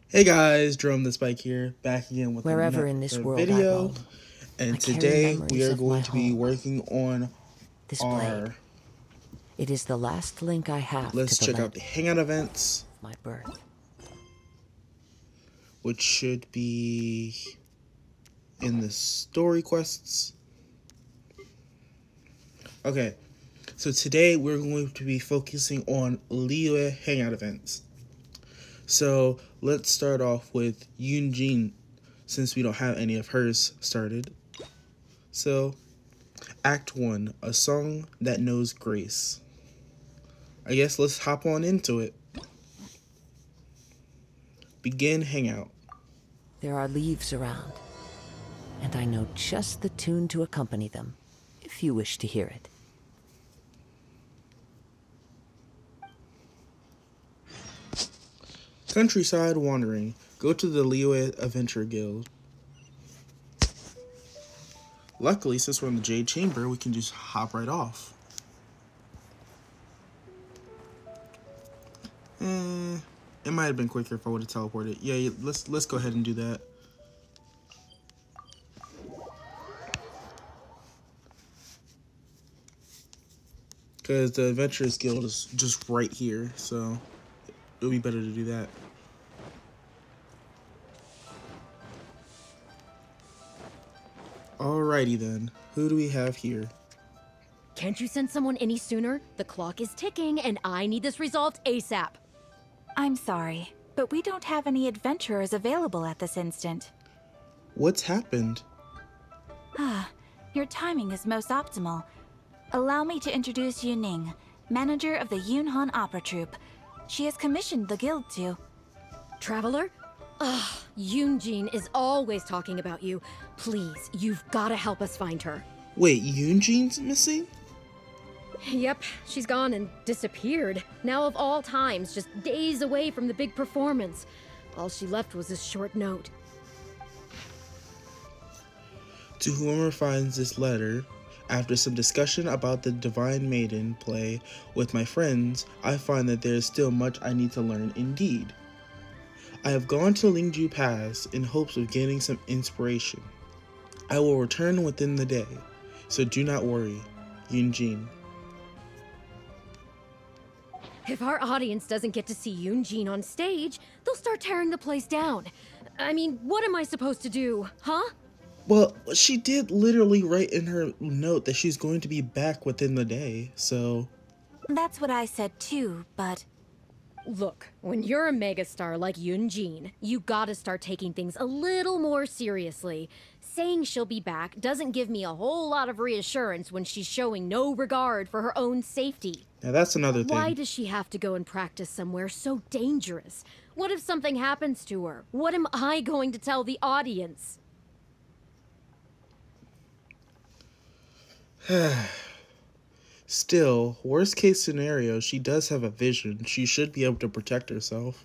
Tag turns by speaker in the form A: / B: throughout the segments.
A: Hey guys, Drum the Spike here, back again with
B: Wherever
A: another
B: in this world I
A: video.
B: roam, I
A: And
B: carry
A: today we
B: memories
A: are
B: of my
A: going to be
B: home.
A: working on
B: This blade.
A: our,
B: It is the last link I have to
A: let's
B: the
A: check
B: land
A: out the Hangout events,
B: of my birth.
A: which should be in the story quests. Okay, so today we're going to be focusing on Liyue Hangout events. So let's start off with Yunjin, since we don't have any of hers started. So, Act 1, A Song That Knows Grace. I guess let's hop on into it. Begin Hangout.
B: There are leaves around, and I know just the tune to accompany them, if you wish to hear it.
A: Countryside Wandering. Go to the Liyue Adventure Guild. Luckily, since we're in the Jade Chamber, we can just hop right off. It might have been quicker if I would have teleported. Yeah, let's go ahead and do that. Because the Adventurers Guild is just right here, so it would be better to do that. Alrighty then, who do we have here?
C: Can't you send someone any sooner? The clock is ticking and I need this resolved ASAP.
D: I'm sorry, but we don't have any adventurers available at this instant.
A: What's happened?
D: Your timing is most optimal. Allow me to introduce Yu Ning, manager of the Yunhan Opera Troupe. She has commissioned the guild to...
C: Traveler? Ugh, Yunjin is always talking about you. Please, you've gotta help us find her.
A: Wait, Yunjin's missing?
C: Yep, she's gone and disappeared. Now of all times, just days away from the big performance. All she left was this short note.
A: To whoever finds this letter, after some discussion about the Divine Maiden play with my friends, I find that there is still much I need to learn indeed. I have gone to Lingju Pass in hopes of gaining some inspiration. I will return within the day, so do not worry, Yunjin.
C: If our audience doesn't get to see Yunjin on stage, they'll start tearing the place down. I mean, what am I supposed to do, huh?
A: Well, she did literally write in her note that she's going to be back within the day, so...
D: That's what I said too, but...
C: Look, when you're a megastar like Yunjin, you gotta start taking things a little more seriously. Saying she'll be back doesn't give me a whole lot of reassurance when she's showing no regard for her own safety.
A: Now that's another thing.
C: Why does she have to go and practice somewhere so dangerous? What if something happens to her? What am I going to tell the audience?
A: Still, worst case scenario, she does have a vision. She should be able to protect herself.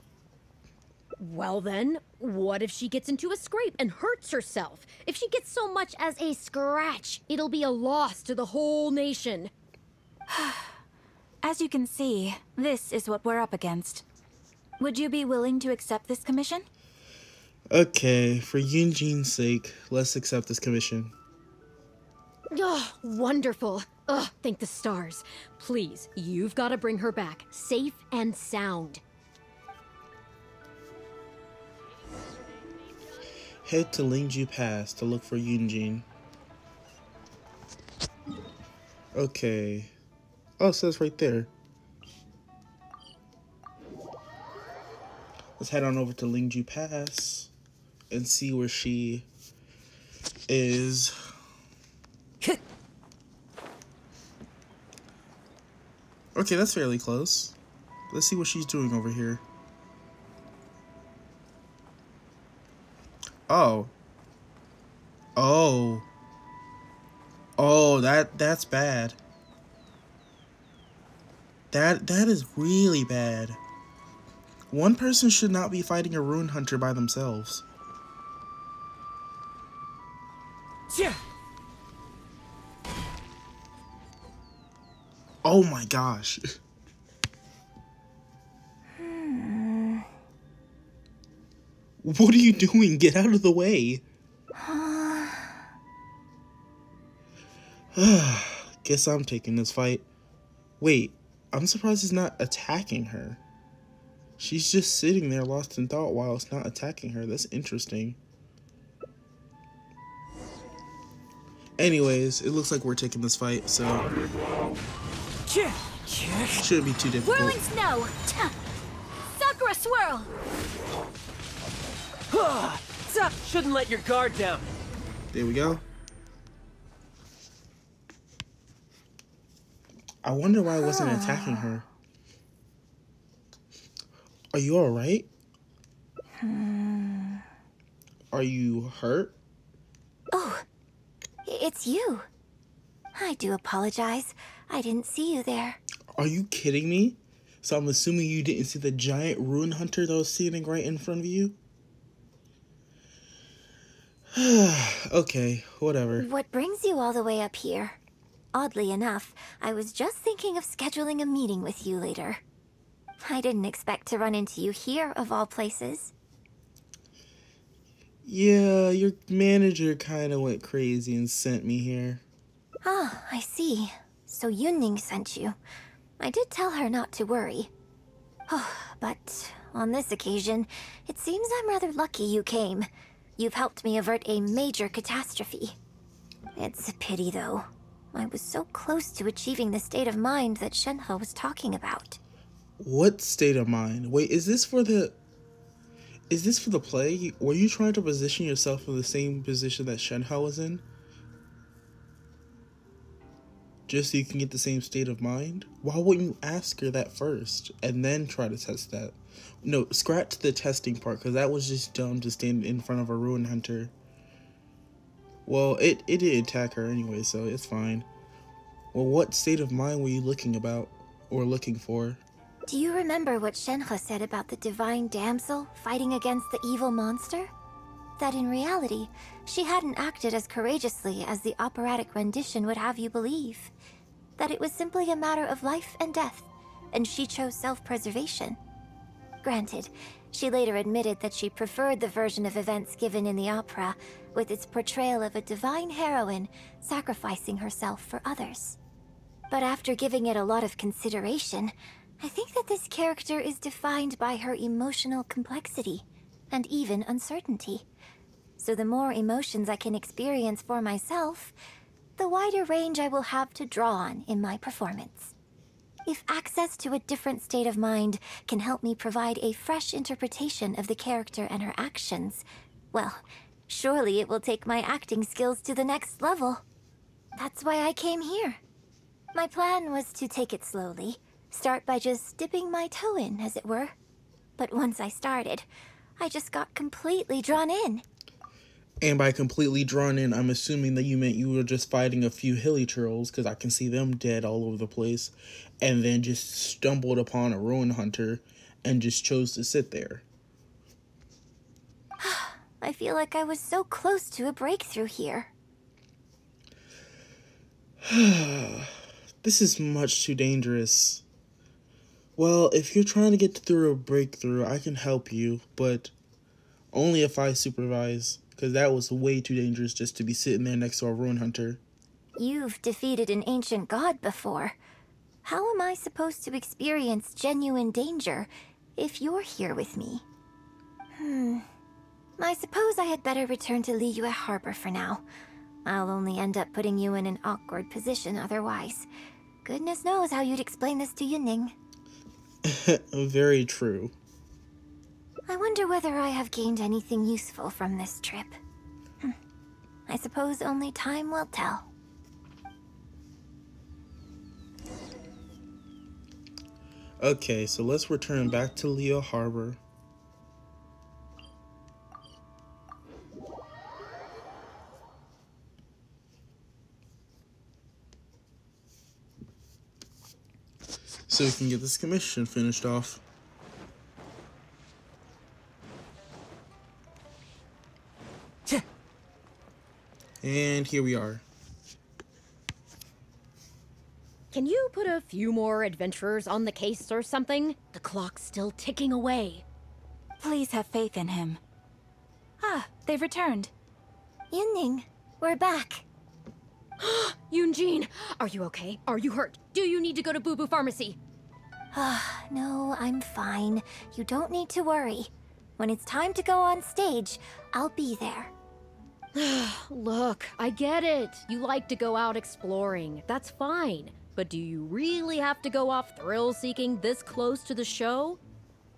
C: Well then, what if she gets into a scrape and hurts herself? If she gets so much as a scratch, it'll be a loss to the whole nation.
D: As you can see, this is what we're up against. Would you be willing to accept this commission?
A: Okay, for Yunjin's sake, let's accept this commission.
C: Oh, wonderful. Ugh, thank the stars. Please, you've got to bring her back, safe and sound.
A: Head to Lingju Pass to look for Yunjin. Okay. Oh, it says right there. Let's head on over to Lingju Pass and see where she is. Okay, that's fairly close. Let's see what she's doing over here. Oh. Oh. Oh, that's bad. That is really bad. One person should not be fighting a rune hunter by themselves.
B: Yeah.
A: Oh my gosh. What are you doing? Get out of the way. Guess I'm taking this fight. Wait, I'm surprised it's not attacking her. She's just sitting there lost in thought while it's not attacking her. That's interesting. Anyways, it looks like we're taking this fight, so shouldn't be too difficult.
D: Whirling snow! Sakura swirl!
E: Shouldn't let your guard down.
A: There we go. I wonder why I wasn't attacking her. Are you alright? Are you hurt?
D: Oh, it's you. I do apologize. I didn't see you there.
A: Are you kidding me? So I'm assuming you didn't see the giant rune hunter that was sitting right in front of you? Okay, whatever.
D: What brings you all the way up here? Oddly enough, I was just thinking of scheduling a meeting with you later. I didn't expect to run into you here, of all places.
A: Yeah, your manager kind of went crazy and sent me here.
D: Ah, I see. So Yunning sent you. I did tell her not to worry. Oh, but on this occasion, it seems I'm rather lucky you came. You've helped me avert a major catastrophe. It's a pity, though. I was so close to achieving the state of mind that Shenhe was talking about.
A: What state of mind? Wait, is this for the play? Were you trying to position yourself in the same position that Shenhe was in? Just so you can get the same state of mind? Why wouldn't you ask her that first and then try to test that? No, scratch the testing part, because that was just dumb to stand in front of a ruin hunter. Well, it did attack her anyway, so it's fine. Well, what state of mind were you looking for?
D: Do you remember what Shenhe said about the divine damsel fighting against the evil monster? That in reality, she hadn't acted as courageously as the operatic rendition would have you believe. That it was simply a matter of life and death, and she chose self-preservation. Granted, she later admitted that she preferred the version of events given in the opera, with its portrayal of a divine heroine sacrificing herself for others. But after giving it a lot of consideration, I think that this character is defined by her emotional complexity, and even uncertainty. So the more emotions I can experience for myself, the wider range I will have to draw on in my performance. If access to a different state of mind can help me provide a fresh interpretation of the character and her actions, well, surely it will take my acting skills to the next level. That's why I came here. My plan was to take it slowly, start by just dipping my toe in, as it were. But once I started, I just got completely drawn in.
A: And by completely drawn in, I'm assuming that you meant you were just fighting a few hilly trolls, because I can see them dead all over the place, and then just stumbled upon a ruin hunter and just chose to sit there.
D: I feel like I was so close to a breakthrough here.
A: This is much too dangerous. Well, if you're trying to get through a breakthrough, I can help you, but only if I supervise. Because that was way too dangerous just to be sitting there next to a ruin hunter.
D: You've defeated an ancient god before. How am I supposed to experience genuine danger if you're here with me? I suppose I had better return to Liyue Harbor for now. I'll only end up putting you in an awkward position otherwise. Goodness knows how you'd explain this to Yunning.
A: Very true.
D: I wonder whether I have gained anything useful from this trip. I suppose only time will tell.
A: Okay, so let's return back to Liyue Harbor. So we can get this commission finished off. And here we are.
C: Can you put a few more adventurers on the case or something? The clock's still ticking away.
D: Please have faith in him.
F: Ah, they've returned.
D: Yunning, we're back.
C: Yunjin, are you okay? Are you hurt? Do you need to go to Boo Boo Pharmacy?
D: No, I'm fine. You don't need to worry. When it's time to go on stage, I'll be there.
C: Look, I get it. You like to go out exploring. That's fine. But do you really have to go off thrill-seeking this close to the show?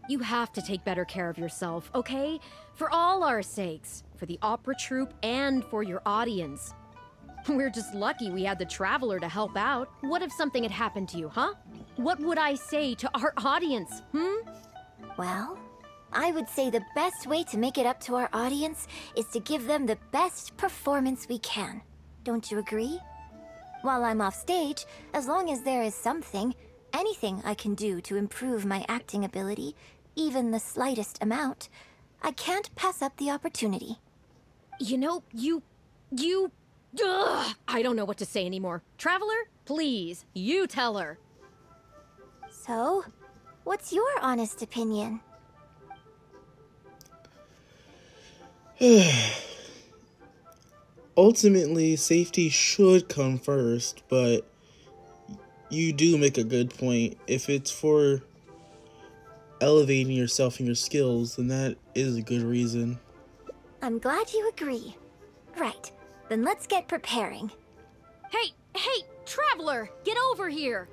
C: You have to take better care of yourself, okay? For all our sakes. For the opera troupe and for your audience. We're just lucky we had the Traveler to help out. What if something had happened to you, huh? What would I say to our audience,
D: Well, I would say the best way to make it up to our audience is to give them the best performance we can. Don't you agree? While I'm off stage, as long as there is something, anything I can do to improve my acting ability, even the slightest amount, I can't pass up the opportunity.
C: You know, Ugh, I don't know what to say anymore. Traveler, please, you tell her.
D: So, what's your honest opinion?
A: Ultimately, safety should come first, but you do make a good point. If it's for elevating yourself and your skills, then that is a good reason.
D: I'm glad you agree. Right, then let's get preparing.
C: Hey, Traveler, get over here.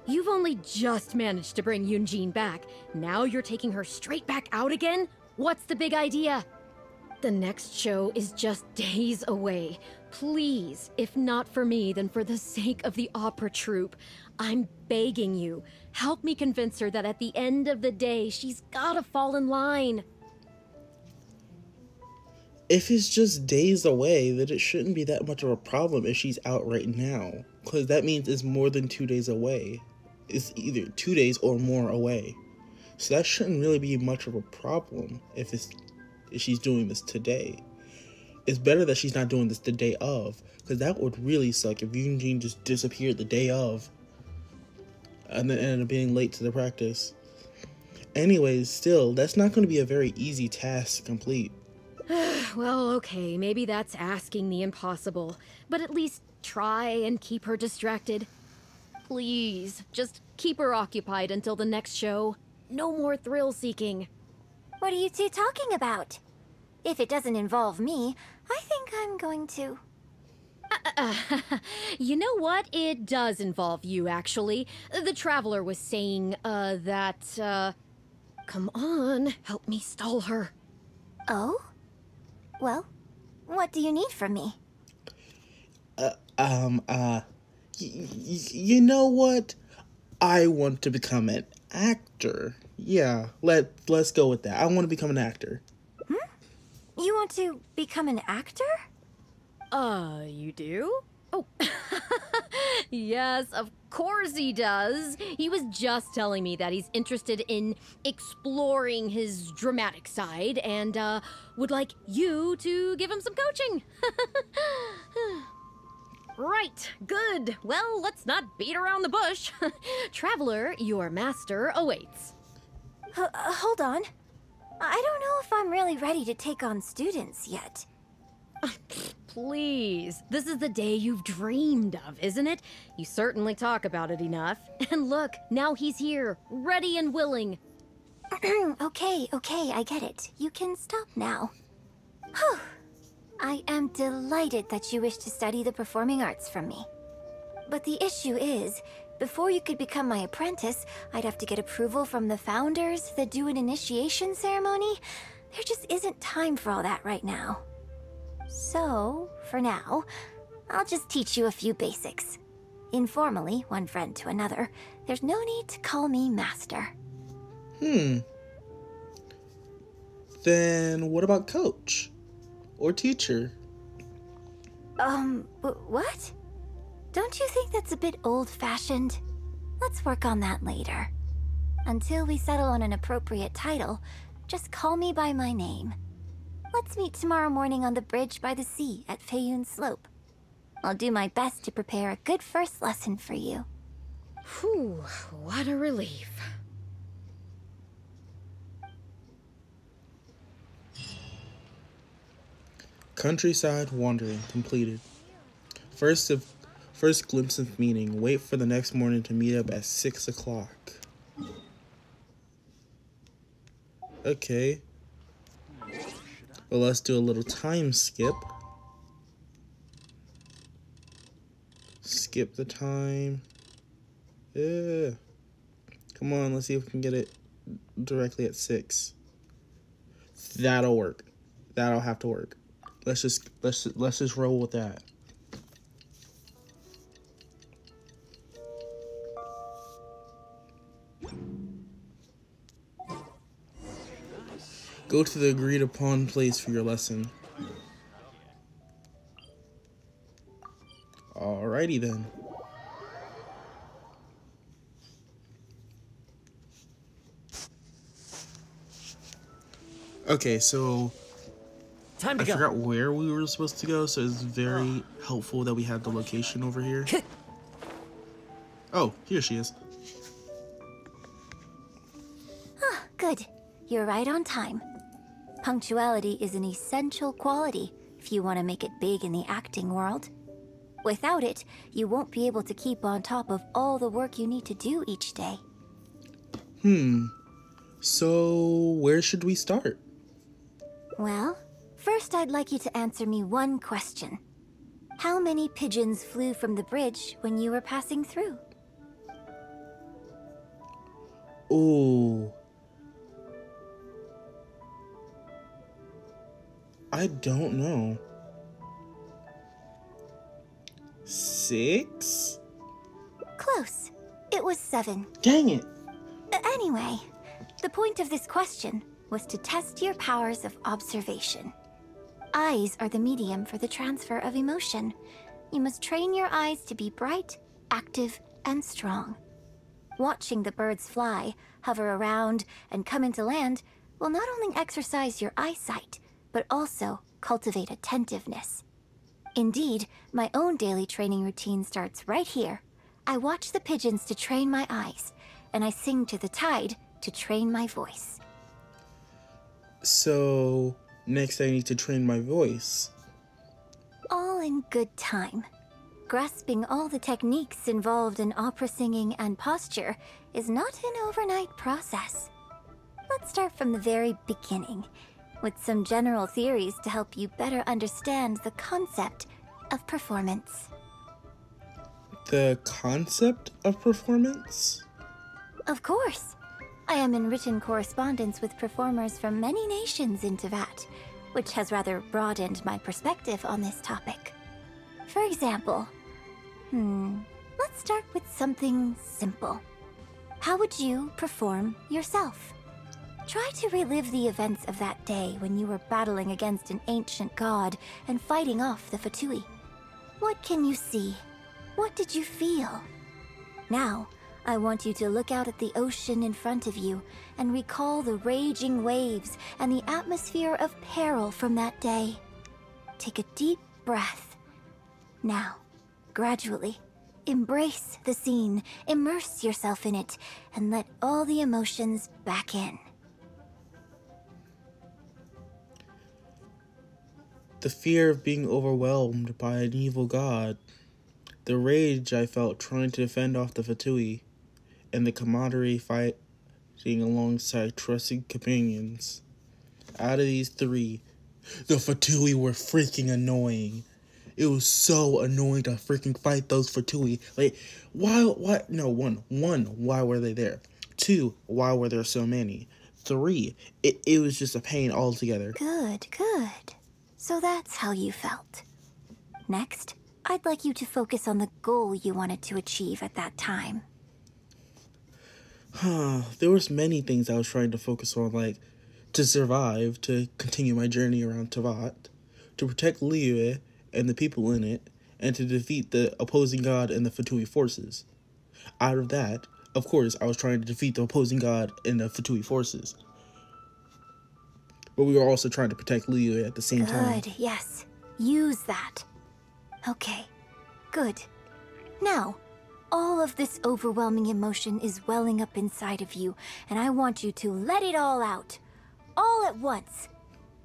C: You've only just managed to bring Yunjin back. Now you're taking her straight back out again? What's the big idea? The next show is just days away. Please, if not for me, then for the sake of the opera troupe, I'm begging you, help me convince her that at the end of the day, she's gotta fall in line.
A: If it's just days away, then it shouldn't be that much of a problem if she's out right now. Because that means it's more than 2 days away. It's either 2 days or more away. So that shouldn't really be much of a problem if she's doing this today. It's better that she's not doing this the day of. Because that would really suck if Yunjin just disappeared the day of. And then ended up being late to the practice. Anyways, still, that's not going to be a very easy task to complete.
C: Well, okay, maybe that's asking the impossible. But at least try and keep her distracted. Please, just keep her occupied until the next show. No more thrill-seeking.
D: What are you two talking about? If it doesn't involve me, I think I'm going to...
C: You know what? It does involve you, actually. The Traveler was saying, Come on, help me stall her.
D: Oh? Well, what do you need from me?
A: You know what? I want to become an actor. Yeah, let's go with that. I want to become an actor.
D: You want to become an actor?
C: You do? Oh, yes, of course he does. He was just telling me that he's interested in exploring his dramatic side and, would like you to give him some coaching. Right, good. Well, let's not beat around the bush. Traveler, your master awaits.
D: Hold on. I don't know if I'm really ready to take on students yet.
C: Please, this is the day you've dreamed of, isn't it? You certainly talk about it enough. And look, now he's here, ready and willing.
D: Okay, I get it. You can stop now. Whew. I am delighted that you wish to study the performing arts from me. But the issue is, before you could become my apprentice, I'd have to get approval from the founders, then do an initiation ceremony. There just isn't time for all that right now. So, for now, I'll just teach you a few basics. Informally, one friend to another, there's no need to call me master.
A: Then what about coach? Or teacher?
D: What? Don't you think that's a bit old-fashioned? Let's work on that later. Until we settle on an appropriate title, just call me by my name. Let's meet tomorrow morning on the bridge by the sea at Feiyun Slope. I'll do my best to prepare a good first lesson for you.
C: Whew, what a relief.
A: Countryside wandering completed. First glimpse of meeting. Wait for the next morning to meet up at 6 o'clock. Okay. Well, let's do a little time skip. Skip the time. Yeah. Come on, let's see if we can get it directly at 6. That'll work. That'll have to work. Let's just roll with that. Go to the agreed upon place for your lesson. Alrighty then. Okay, so
E: Time to
A: I
E: go.
A: forgot where we were supposed to go, so it's very helpful that we had the location over here. Oh, here she is.
D: Ah, good. You're right on time. Punctuality is an essential quality if you want to make it big in the acting world. Without it, you won't be able to keep on top of all the work you need to do each day.
A: So where should we start?
D: Well, first I'd like you to answer me one question. How many pigeons flew from the bridge when you were passing through?
A: Oh, I don't know. 6?
D: Close. It was 7.
A: Dang it.
D: Anyway, the point of this question was to test your powers of observation. Eyes are the medium for the transfer of emotion. You must train your eyes to be bright, active, and strong. Watching the birds fly, hover around, and come into land will not only exercise your eyesight, but also cultivate attentiveness. Indeed, my own daily training routine starts right here. I watch the pigeons to train my eyes, and I sing to the tide to train my voice.
A: So next I need to train my voice.
D: All in good time. Grasping all the techniques involved in opera singing and posture is not an overnight process. Let's start from the very beginning, with some general theories to help you better understand the concept of performance.
A: The concept of performance?
D: Of course. I am in written correspondence with performers from many nations in Teyvat, which has rather broadened my perspective on this topic. For example, let's start with something simple. How would you perform yourself? Try to relive the events of that day when you were battling against an ancient god and fighting off the Fatui. What can you see? What did you feel? Now, I want you to look out at the ocean in front of you and recall the raging waves and the atmosphere of peril from that day. Take a deep breath. Now, gradually, embrace the scene, immerse yourself in it, and let all the emotions back in.
A: The fear of being overwhelmed by an evil god. The rage I felt trying to defend off the Fatui. And the camaraderie fighting alongside trusted companions. Out of these 3, the Fatui were freaking annoying. It was so annoying to freaking fight those Fatui. Like, why? No, one, why were they there? 2, why were there so many? 3, it was just a pain altogether.
D: Good. So that's how you felt. Next, I'd like you to focus on the goal you wanted to achieve at that time.
A: There was many things I was trying to focus on, like to survive, to continue my journey around Teyvat, to protect Liyue and the people in it, and to defeat the opposing god and the Fatui forces. Out of that, of course, I was trying to defeat the opposing god and the Fatui forces. But we were also trying to protect Liyue at the same time.
D: Good, yes. Use that. Okay, good. Now, All of this overwhelming emotion is welling up inside of you, and I want you to let it all out. All at once.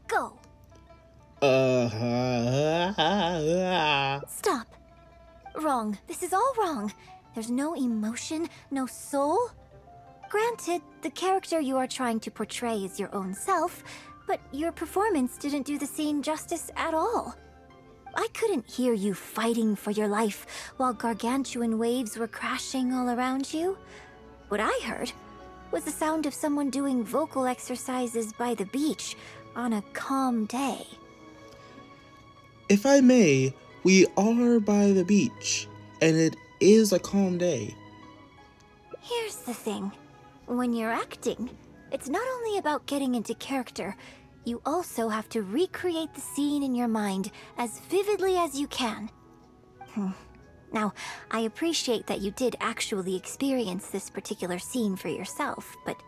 D: Go. Stop. Wrong. This is all wrong. There's no emotion, no soul. Granted, the character you are trying to portray is your own self, but your performance didn't do the scene justice at all. I couldn't hear you fighting for your life while gargantuan waves were crashing all around you. What I heard was the sound of someone doing vocal exercises by the beach on a calm day.
A: If I may, we are by the beach, and it is a calm day.
D: Here's the thing. When you're acting, it's not only about getting into character, you also have to recreate the scene in your mind as vividly as you can. Now, I appreciate that you did actually experience this particular scene for yourself, but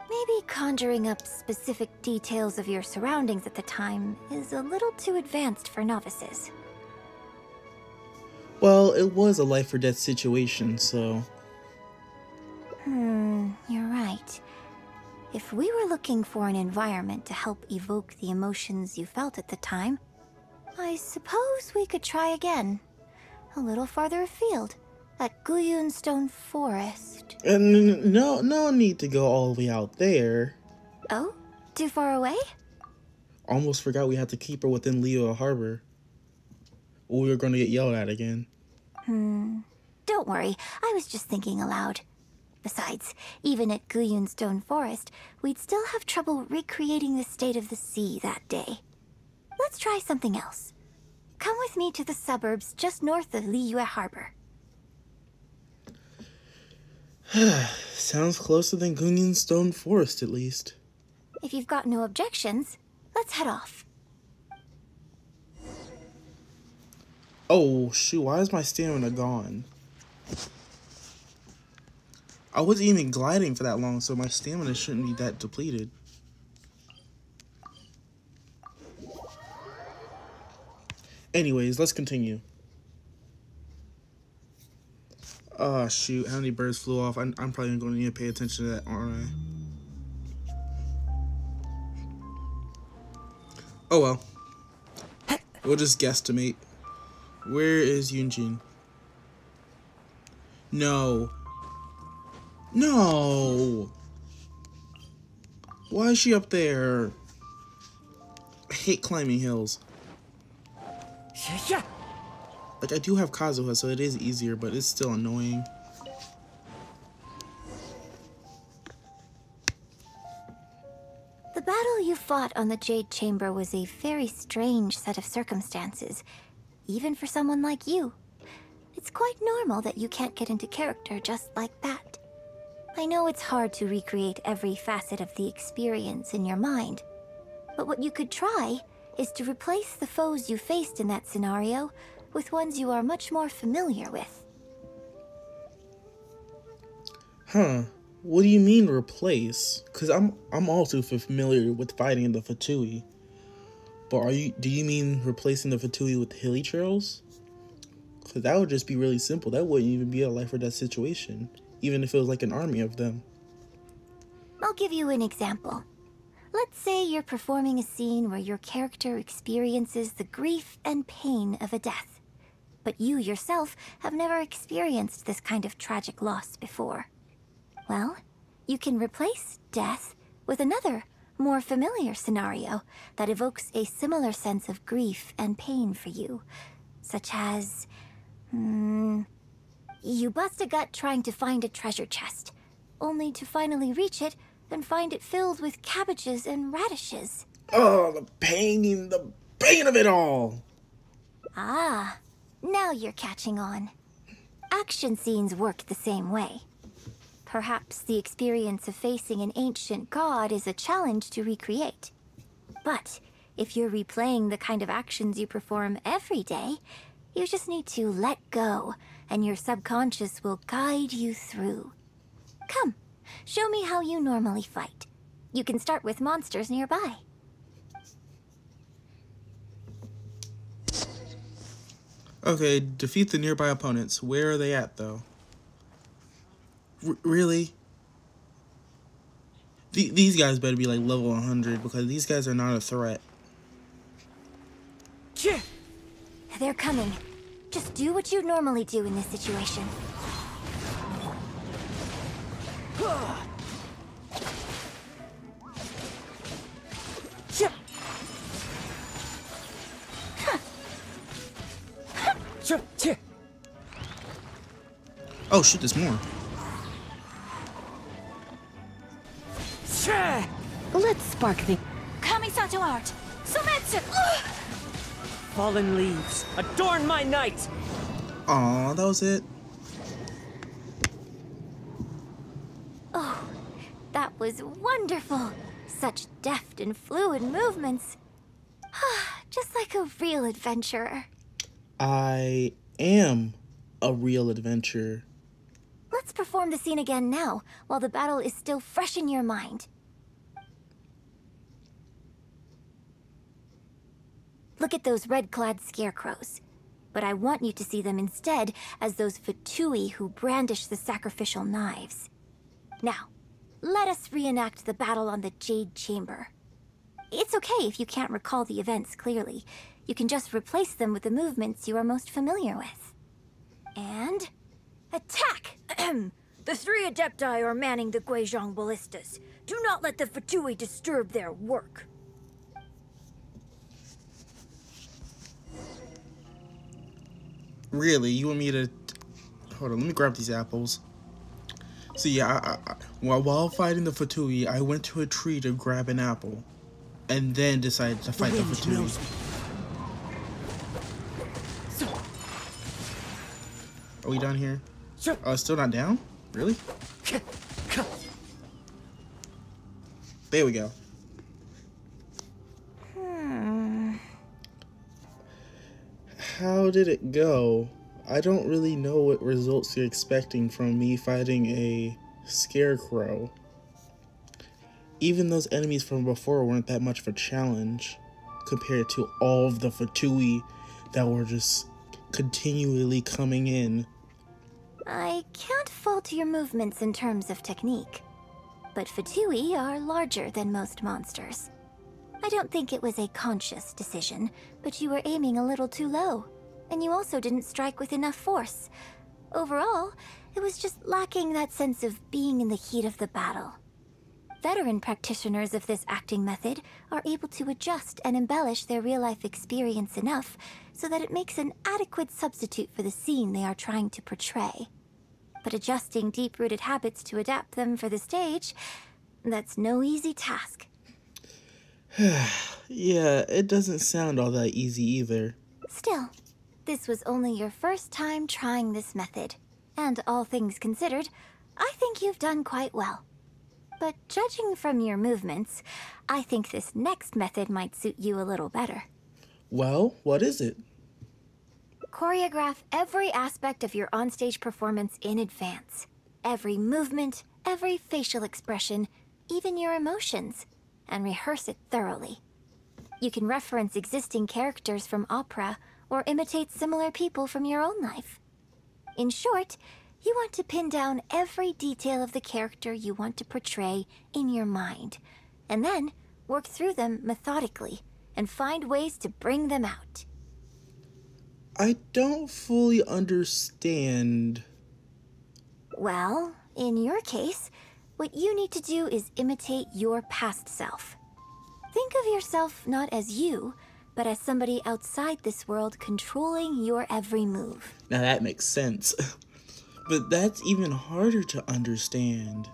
D: maybe conjuring up specific details of your surroundings at the time is a little too advanced for novices.
A: Well, it was a life or death situation, so...
D: You're right. If we were looking for an environment to help evoke the emotions you felt at the time, I suppose we could try again. A little farther afield, at Guyun Stone Forest.
A: No need to go all the way out there.
D: Oh? Too far away?
A: Almost forgot we had to keep her within Liyue Harbor. Or we were going to get yelled at again.
D: Don't worry, I was just thinking aloud. Besides, even at Guyun Stone Forest, we'd still have trouble recreating the state of the sea that day. Let's try something else. Come with me to the suburbs just north of Liyue Harbor.
A: Sounds closer than Guyun Stone Forest, at least.
D: If you've got no objections, let's head off.
A: Oh, shoot, why is my stamina gone? I wasn't even gliding for that long, so my stamina shouldn't be that depleted. Anyways, let's continue. Oh, shoot, how many birds flew off? I'm probably going to need to pay attention to that, aren't I? Oh, well. We'll just guesstimate. Where is Yunjin? No. No! Why is she up there? I hate climbing hills. Like, I do have Kazuha, so it is easier, but it's still annoying.
D: The battle you fought on the Jade Chamber was a very strange set of circumstances, even for someone like you. It's quite normal that you can't get into character just like that. I know it's hard to recreate every facet of the experience in your mind, but what you could try is to replace the foes you faced in that scenario with ones you are much more familiar with.
A: Huh. What do you mean replace? Because I'm also familiar with fighting the Fatui. But do you mean replacing the Fatui with hilly trails? Because that would just be really simple. That wouldn't even be a life or death situation, even if it was like an army of them.
D: I'll give you an example. Let's say you're performing a scene where your character experiences the grief and pain of a death, but you yourself have never experienced this kind of tragic loss before. Well, you can replace death with another, more familiar scenario that evokes a similar sense of grief and pain for you, such as... you bust a gut trying to find a treasure chest, only to finally reach it and find it filled with cabbages and radishes.
A: Oh, the pain of it all!
D: Ah, now you're catching on. Action scenes work the same way. Perhaps the experience of facing an ancient god is a challenge to recreate. But if you're replaying the kind of actions you perform every day, you just need to let go, and your subconscious will guide you through. Come, show me how you normally fight. You can start with monsters nearby.
A: Okay, defeat the nearby opponents. Where are they at, though? Really? These guys better be like level 100 because these guys are not a threat.
D: They're coming. Just do what you normally do in this situation.
A: Oh shoot, there's more.
B: Let's spark the...
D: Kamisato art! Sumetsu!
E: Fallen leaves, adorn my night!
A: Aw, that was it.
D: Oh, that was wonderful. Such deft and fluid movements. Just like a real adventurer.
A: I am a real adventurer.
D: Let's perform the scene again now, while the battle is still fresh in your mind. Look at those red-clad scarecrows. But I want you to see them instead as those Fatui who brandish the sacrificial knives. Now, let us reenact the battle on the Jade Chamber. It's okay if you can't recall the events clearly. You can just replace them with the movements you are most familiar with. And... attack! The 3 Adepti are manning the Guizhong ballistas. Do not let the Fatui disturb their work.
A: Really? You want me to... Hold on, let me grab these apples. So yeah, while fighting the Fatui, I went to a tree to grab an apple. And then decided to fight the Fatui. Are we done here? Oh, it's still not down? Really? There we go. How did it go? I don't really know what results you're expecting from me fighting a scarecrow. Even those enemies from before weren't that much of a challenge compared to all of the Fatui that were just continually coming in.
D: I can't fault your movements in terms of technique, but Fatui are larger than most monsters. I don't think it was a conscious decision, but you were aiming a little too low, and you also didn't strike with enough force. Overall, it was just lacking that sense of being in the heat of the battle. Veteran practitioners of this acting method are able to adjust and embellish their real-life experience enough so that it makes an adequate substitute for the scene they are trying to portray. But adjusting deep-rooted habits to adapt them for the stage, that's no easy task.
A: Yeah, it doesn't sound all that easy either.
D: Still, this was only your first time trying this method, and all things considered, I think you've done quite well. But judging from your movements, I think this next method might suit you a little better.
A: Well, what is it?
D: Choreograph every aspect of your onstage performance in advance. Every movement, every facial expression, even your emotions, and rehearse it thoroughly. You can reference existing characters from opera or imitate similar people from your own life. In short, you want to pin down every detail of the character you want to portray in your mind, and then work through them methodically and find ways to bring them out.
A: I don't fully understand.
D: Well, in your case, what you need to do is imitate your past self. Think of yourself not as you, but as somebody outside this world controlling your every move.
A: Now that makes sense. But that's even harder to understand.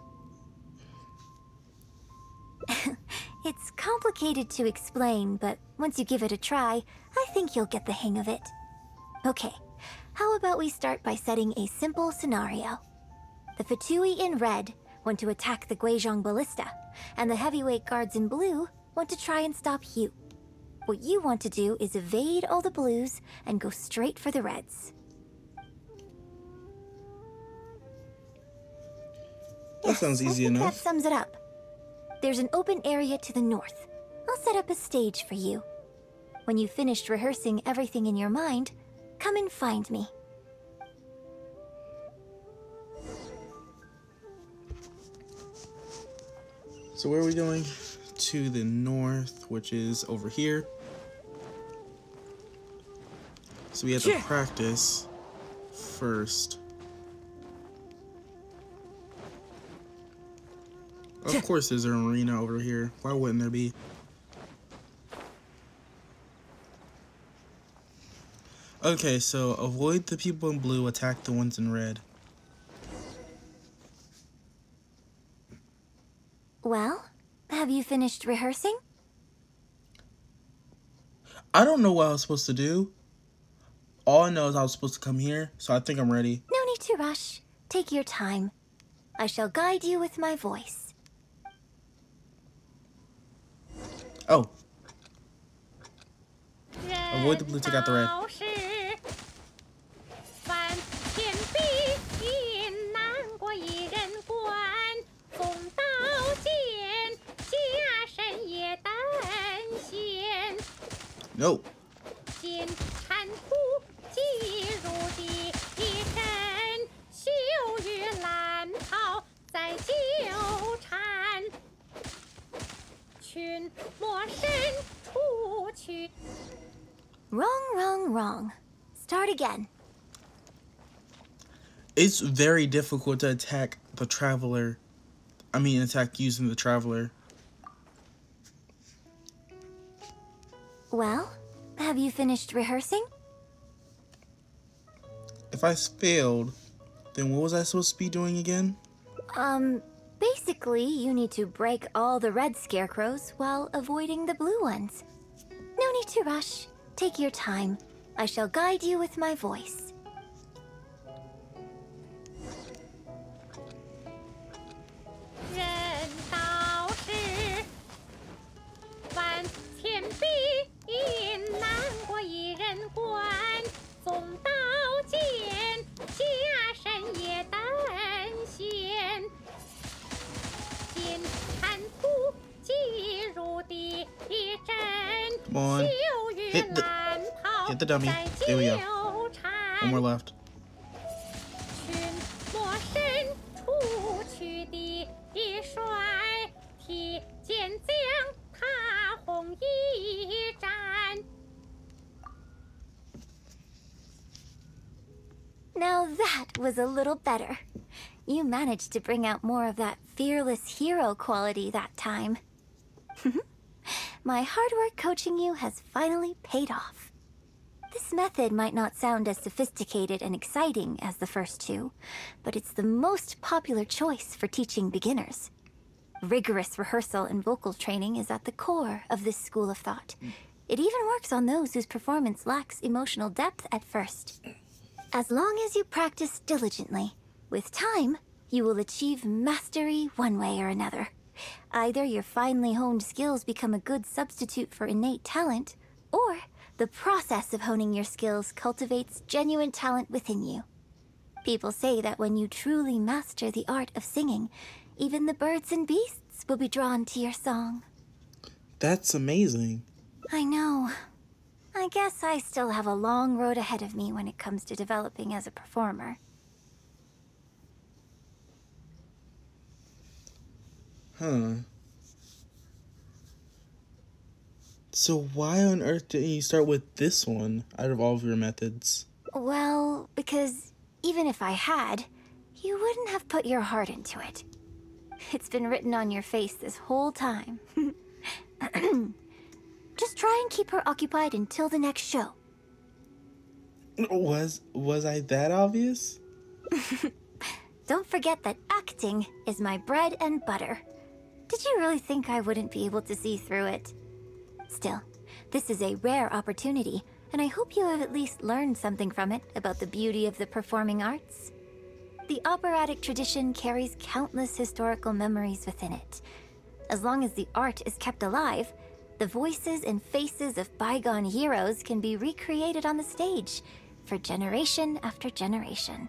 D: It's complicated to explain, but once you give it a try, I think you'll get the hang of it. Okay, how about we start by setting a simple scenario. The Fatui in red want to attack the Guizhong ballista, and the heavyweight guards in blue want to try and stop you. What you want to do is evade all the blues and go straight for the reds.
A: That sounds easy enough.
D: That sums it up. There's an open area to the north. I'll set up a stage for you. When you've finished rehearsing everything in your mind, come and find me.
A: So where are we going? To the north, which is over here. So we have to practice first. Of course there's an arena over here. Why wouldn't there be? Okay, so avoid the people in blue, attack the ones in red.
D: Well, have you finished rehearsing?
A: I don't know what I was supposed to do. All I know is I was supposed to come here, so I think I'm ready.
D: No need to rush. Take your time. I shall guide you with my voice.
A: Oh. Avoid the blue, take out the red. No.
D: Wrong. Start again.
A: It's very difficult to attack the traveler. I mean, attack using the traveler.
D: Well, have you finished rehearsing?
A: If I failed, then what was I supposed to be doing again?
D: Basically, you need to break all the red scarecrows while avoiding the blue ones. No need to rush. Take your time. I shall guide you with my voice.
A: Come on. Hit the dummy. There we go. One more left.
D: Now that was a little better. You managed to bring out more of that fearless hero quality that time. My hard work coaching you has finally paid off. This method might not sound as sophisticated and exciting as the first two, but it's the most popular choice for teaching beginners. Rigorous rehearsal and vocal training is at the core of this school of thought. It even works on those whose performance lacks emotional depth at first. As long as you practice diligently, with time, you will achieve mastery one way or another. Either your finely honed skills become a good substitute for innate talent, or the process of honing your skills cultivates genuine talent within you. People say that when you truly master the art of singing, even the birds and beasts will be drawn to your song.
A: That's amazing.
D: I know. I guess I still have a long road ahead of me when it comes to developing as a performer.
A: Huh. So why on earth didn't you start with this one out of all of your methods?
D: Well, because even if I had, you wouldn't have put your heart into it. It's been written on your face this whole time. Just try and keep her occupied until the next show.
A: Was I that obvious?
D: Don't forget that acting is my bread and butter. Did you really think I wouldn't be able to see through it? Still, this is a rare opportunity, and I hope you have at least learned something from it about the beauty of the performing arts. The operatic tradition carries countless historical memories within it. As long as the art is kept alive, the voices and faces of bygone heroes can be recreated on the stage for generation after generation.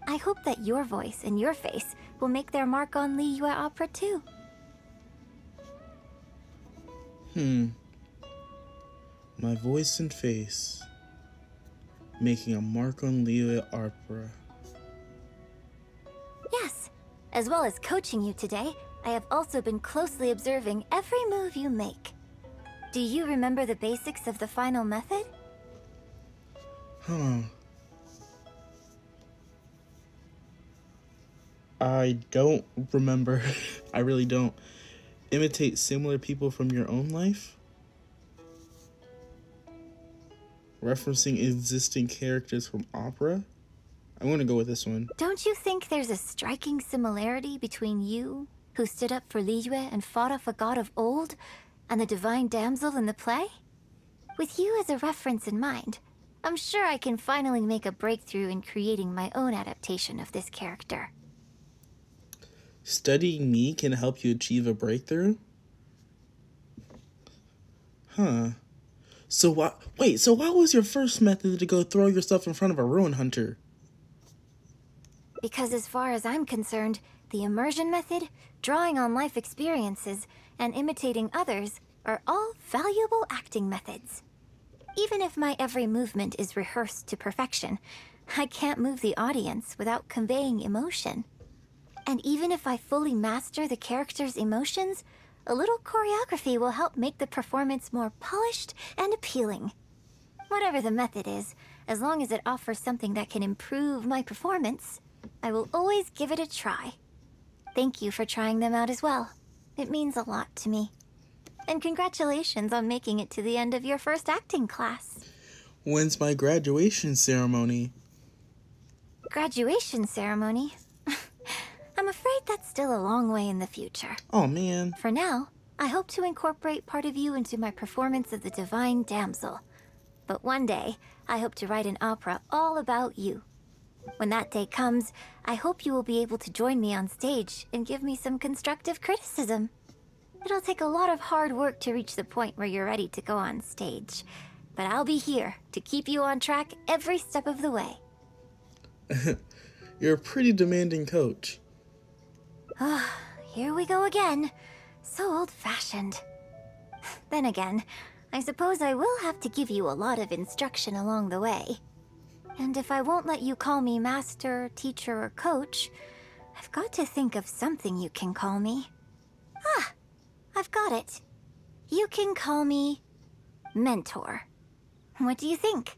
D: I hope that your voice and your face will make their mark on Liyue opera too.
A: My voice and face making a mark on Liyue opera.
D: Yes, as well as coaching you today, I have also been closely observing every move you make. Do you remember the basics of the final method?
A: I don't remember. I really don't. Imitate similar people from your own life? Referencing existing characters from opera? I'm going to go with this one.
D: Don't you think there's a striking similarity between you, who stood up for Liyue and fought off a god of old, and the divine damsel in the play? With you as a reference in mind, I'm sure I can finally make a breakthrough in creating my own adaptation of this character.
A: Studying me can help you achieve a breakthrough? Huh. So why was your first method to go throw yourself in front of a ruin hunter?
D: Because as far as I'm concerned, the immersion method, drawing on life experiences, and imitating others are all valuable acting methods. Even if my every movement is rehearsed to perfection, I can't move the audience without conveying emotion. And even if I fully master the character's emotions, a little choreography will help make the performance more polished and appealing. Whatever the method is, as long as it offers something that can improve my performance, I will always give it a try. Thank you for trying them out as well. It means a lot to me. And congratulations on making it to the end of your first acting class.
A: When's my graduation ceremony?
D: Graduation ceremony? I'm afraid that's still a long way in the future.
A: Oh, man.
D: For now, I hope to incorporate part of you into my performance of the Divine Damsel. But one day, I hope to write an opera all about you. When that day comes, I hope you will be able to join me on stage and give me some constructive criticism. It'll take a lot of hard work to reach the point where you're ready to go on stage. But I'll be here to keep you on track every step of the way.
A: You're a pretty demanding coach.
D: Here we go again. So old-fashioned. Then again, I suppose I will have to give you a lot of instruction along the way. And if I won't let you call me master, teacher, or coach, I've got to think of something you can call me. I've got it. You can call me mentor. What do you think?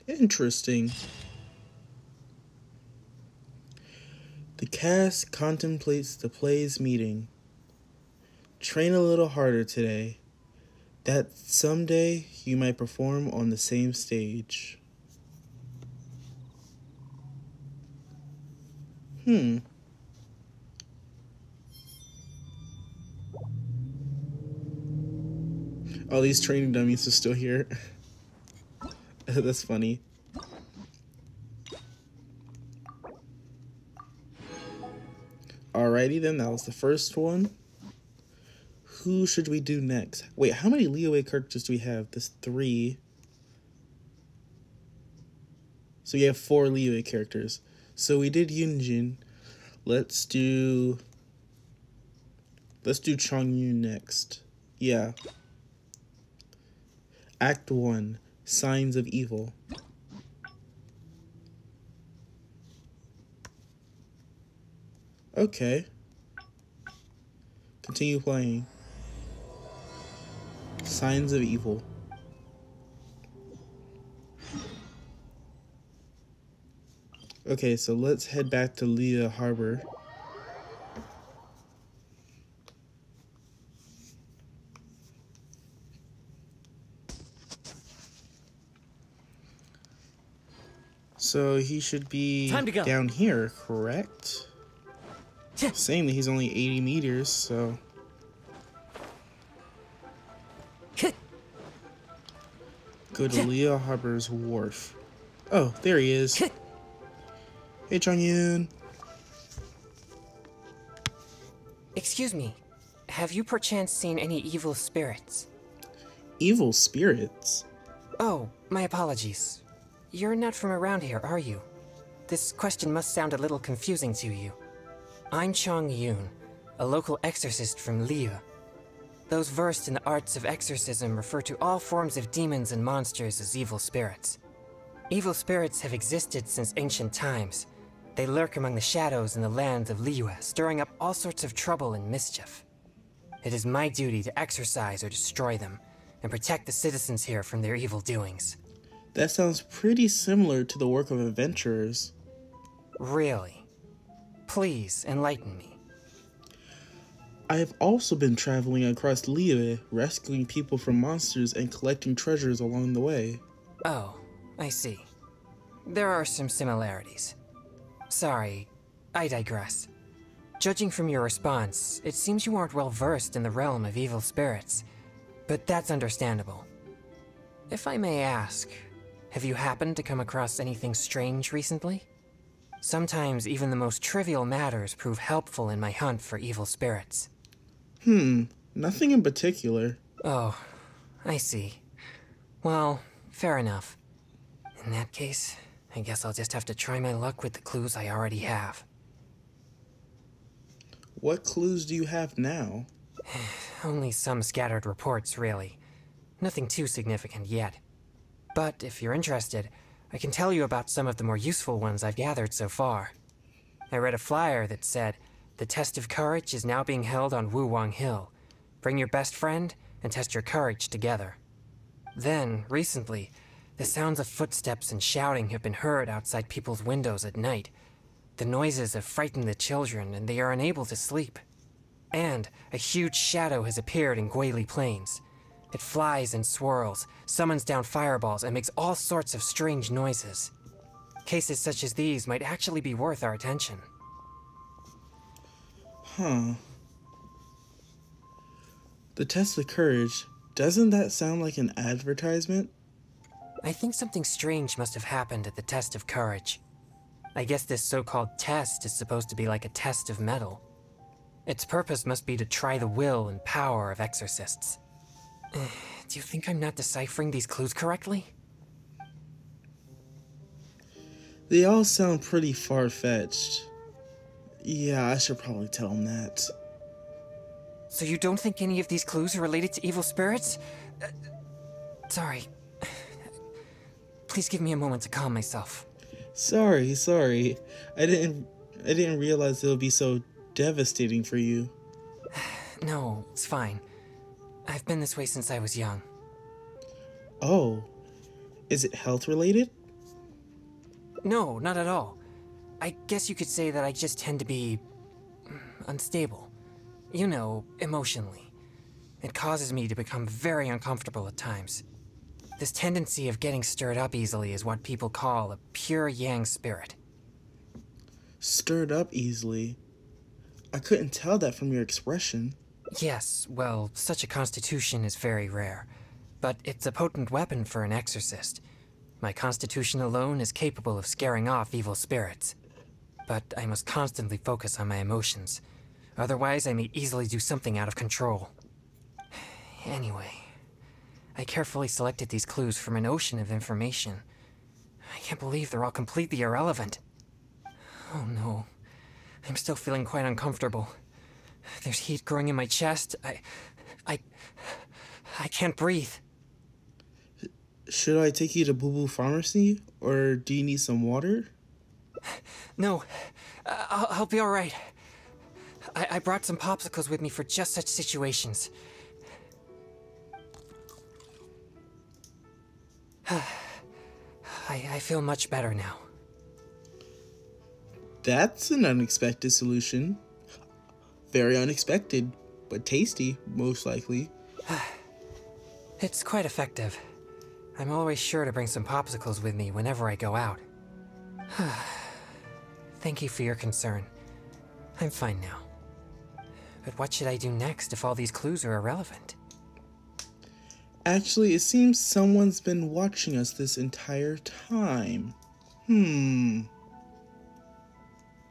A: Interesting. The cast contemplates the play's meeting. Train a little harder today, that someday you might perform on the same stage. Oh, these training dummies are still here. That's funny. Alrighty then, that was the first one. Who should we do next? Wait, how many Liyue characters do we have? There's 3. So we have 4 Liyue characters. So we did Yunjin. Let's do Chongyun next. Yeah. Act 1, Signs of Evil. Okay. Continue playing. Signs of Evil. Okay, so let's head back to Liyue Harbor. So he should be
E: Time to go.
A: down here, correct? Saying that he's only 80 meters, so... Go to Liyue Harbor's wharf. Oh, there he is. Hey, Chongyun.
F: Excuse me, have you perchance seen any evil spirits?
A: Evil spirits?
F: Oh, my apologies. You're not from around here, are you? This question must sound a little confusing to you. I'm Chongyun, a local exorcist from Liyue. Those versed in the arts of exorcism refer to all forms of demons and monsters as evil spirits. Evil spirits have existed since ancient times, They lurk among the shadows in the lands of Liyue, stirring up all sorts of trouble and mischief. It is my duty to exorcise or destroy them, and protect the citizens here from their evil doings.
A: That sounds pretty similar to the work of adventurers.
F: Really? Please, enlighten me.
A: I have also been traveling across Liyue, rescuing people from monsters and collecting treasures along the way.
F: Oh, I see. There are some similarities. Sorry, I digress. Judging from your response, it seems you aren't well versed in the realm of evil spirits, but that's understandable. If I may ask, have you happened to come across anything strange recently? Sometimes even the most trivial matters prove helpful in my hunt for evil spirits.
A: Nothing in particular.
F: Oh, I see. Well, fair enough. In that case, I guess I'll just have to try my luck with the clues I already have.
A: What clues do you have now?
F: Only some scattered reports, really. Nothing too significant yet. But if you're interested, I can tell you about some of the more useful ones I've gathered so far. I read a flyer that said, "The test of courage is now being held on Wuwang Hill. Bring your best friend and test your courage together." Then, recently, the sounds of footsteps and shouting have been heard outside people's windows at night. The noises have frightened the children, and they are unable to sleep. And a huge shadow has appeared in Guili Plains. It flies and swirls, summons down fireballs, and makes all sorts of strange noises. Cases such as these might actually be worth our attention.
A: Huh. The test of courage, doesn't that sound like an advertisement?
F: I think something strange must have happened at the test of courage. I guess this so-called test is supposed to be like a test of mettle. Its purpose must be to try the will and power of exorcists. Do you think I'm not deciphering these clues correctly?
A: They all sound pretty far-fetched. Yeah, I should probably tell him that.
F: So you don't think any of these clues are related to evil spirits? Sorry. Please give me a moment to calm myself.
A: Sorry. I didn't realize it would be so devastating for you.
F: No, it's fine. I've been this way since I was young.
A: Oh, is it health related?
F: No, not at all. I guess you could say that I just tend to be unstable. You know, emotionally. It causes me to become very uncomfortable at times. This tendency of getting stirred up easily is what people call a pure yang spirit.
A: Stirred up easily? I couldn't tell that from your expression.
F: Yes, well, such a constitution is very rare. But it's a potent weapon for an exorcist. My constitution alone is capable of scaring off evil spirits. But I must constantly focus on my emotions. Otherwise, I may easily do something out of control. Anyway, I carefully selected these clues from an ocean of information. I can't believe they're all completely irrelevant. Oh no, I'm still feeling quite uncomfortable. There's heat growing in my chest. I can't breathe.
A: Should I take you to Boo Boo Pharmacy, or do you need some water?
F: No, I'll be alright. I brought some popsicles with me for just such situations. I feel much better now.
A: That's an unexpected solution. Very unexpected, but tasty, most likely.
F: It's quite effective. I'm always sure to bring some popsicles with me whenever I go out. Thank you for your concern. I'm fine now. But what should I do next if all these clues are irrelevant?
A: Actually, it seems someone's been watching us this entire time.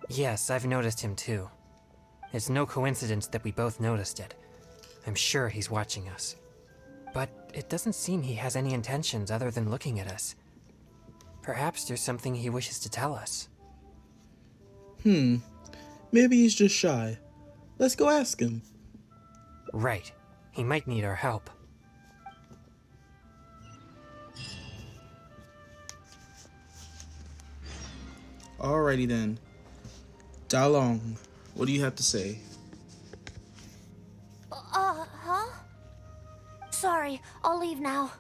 F: Yes, I've noticed him too. It's no coincidence that we both noticed it. I'm sure he's watching us. But it doesn't seem he has any intentions other than looking at us. Perhaps there's something he wishes to tell us.
A: Maybe he's just shy. Let's go ask him.
F: Right. He might need our help.
A: Alrighty then. Dalong, what do you have to say?
D: Huh? Sorry, I'll leave now.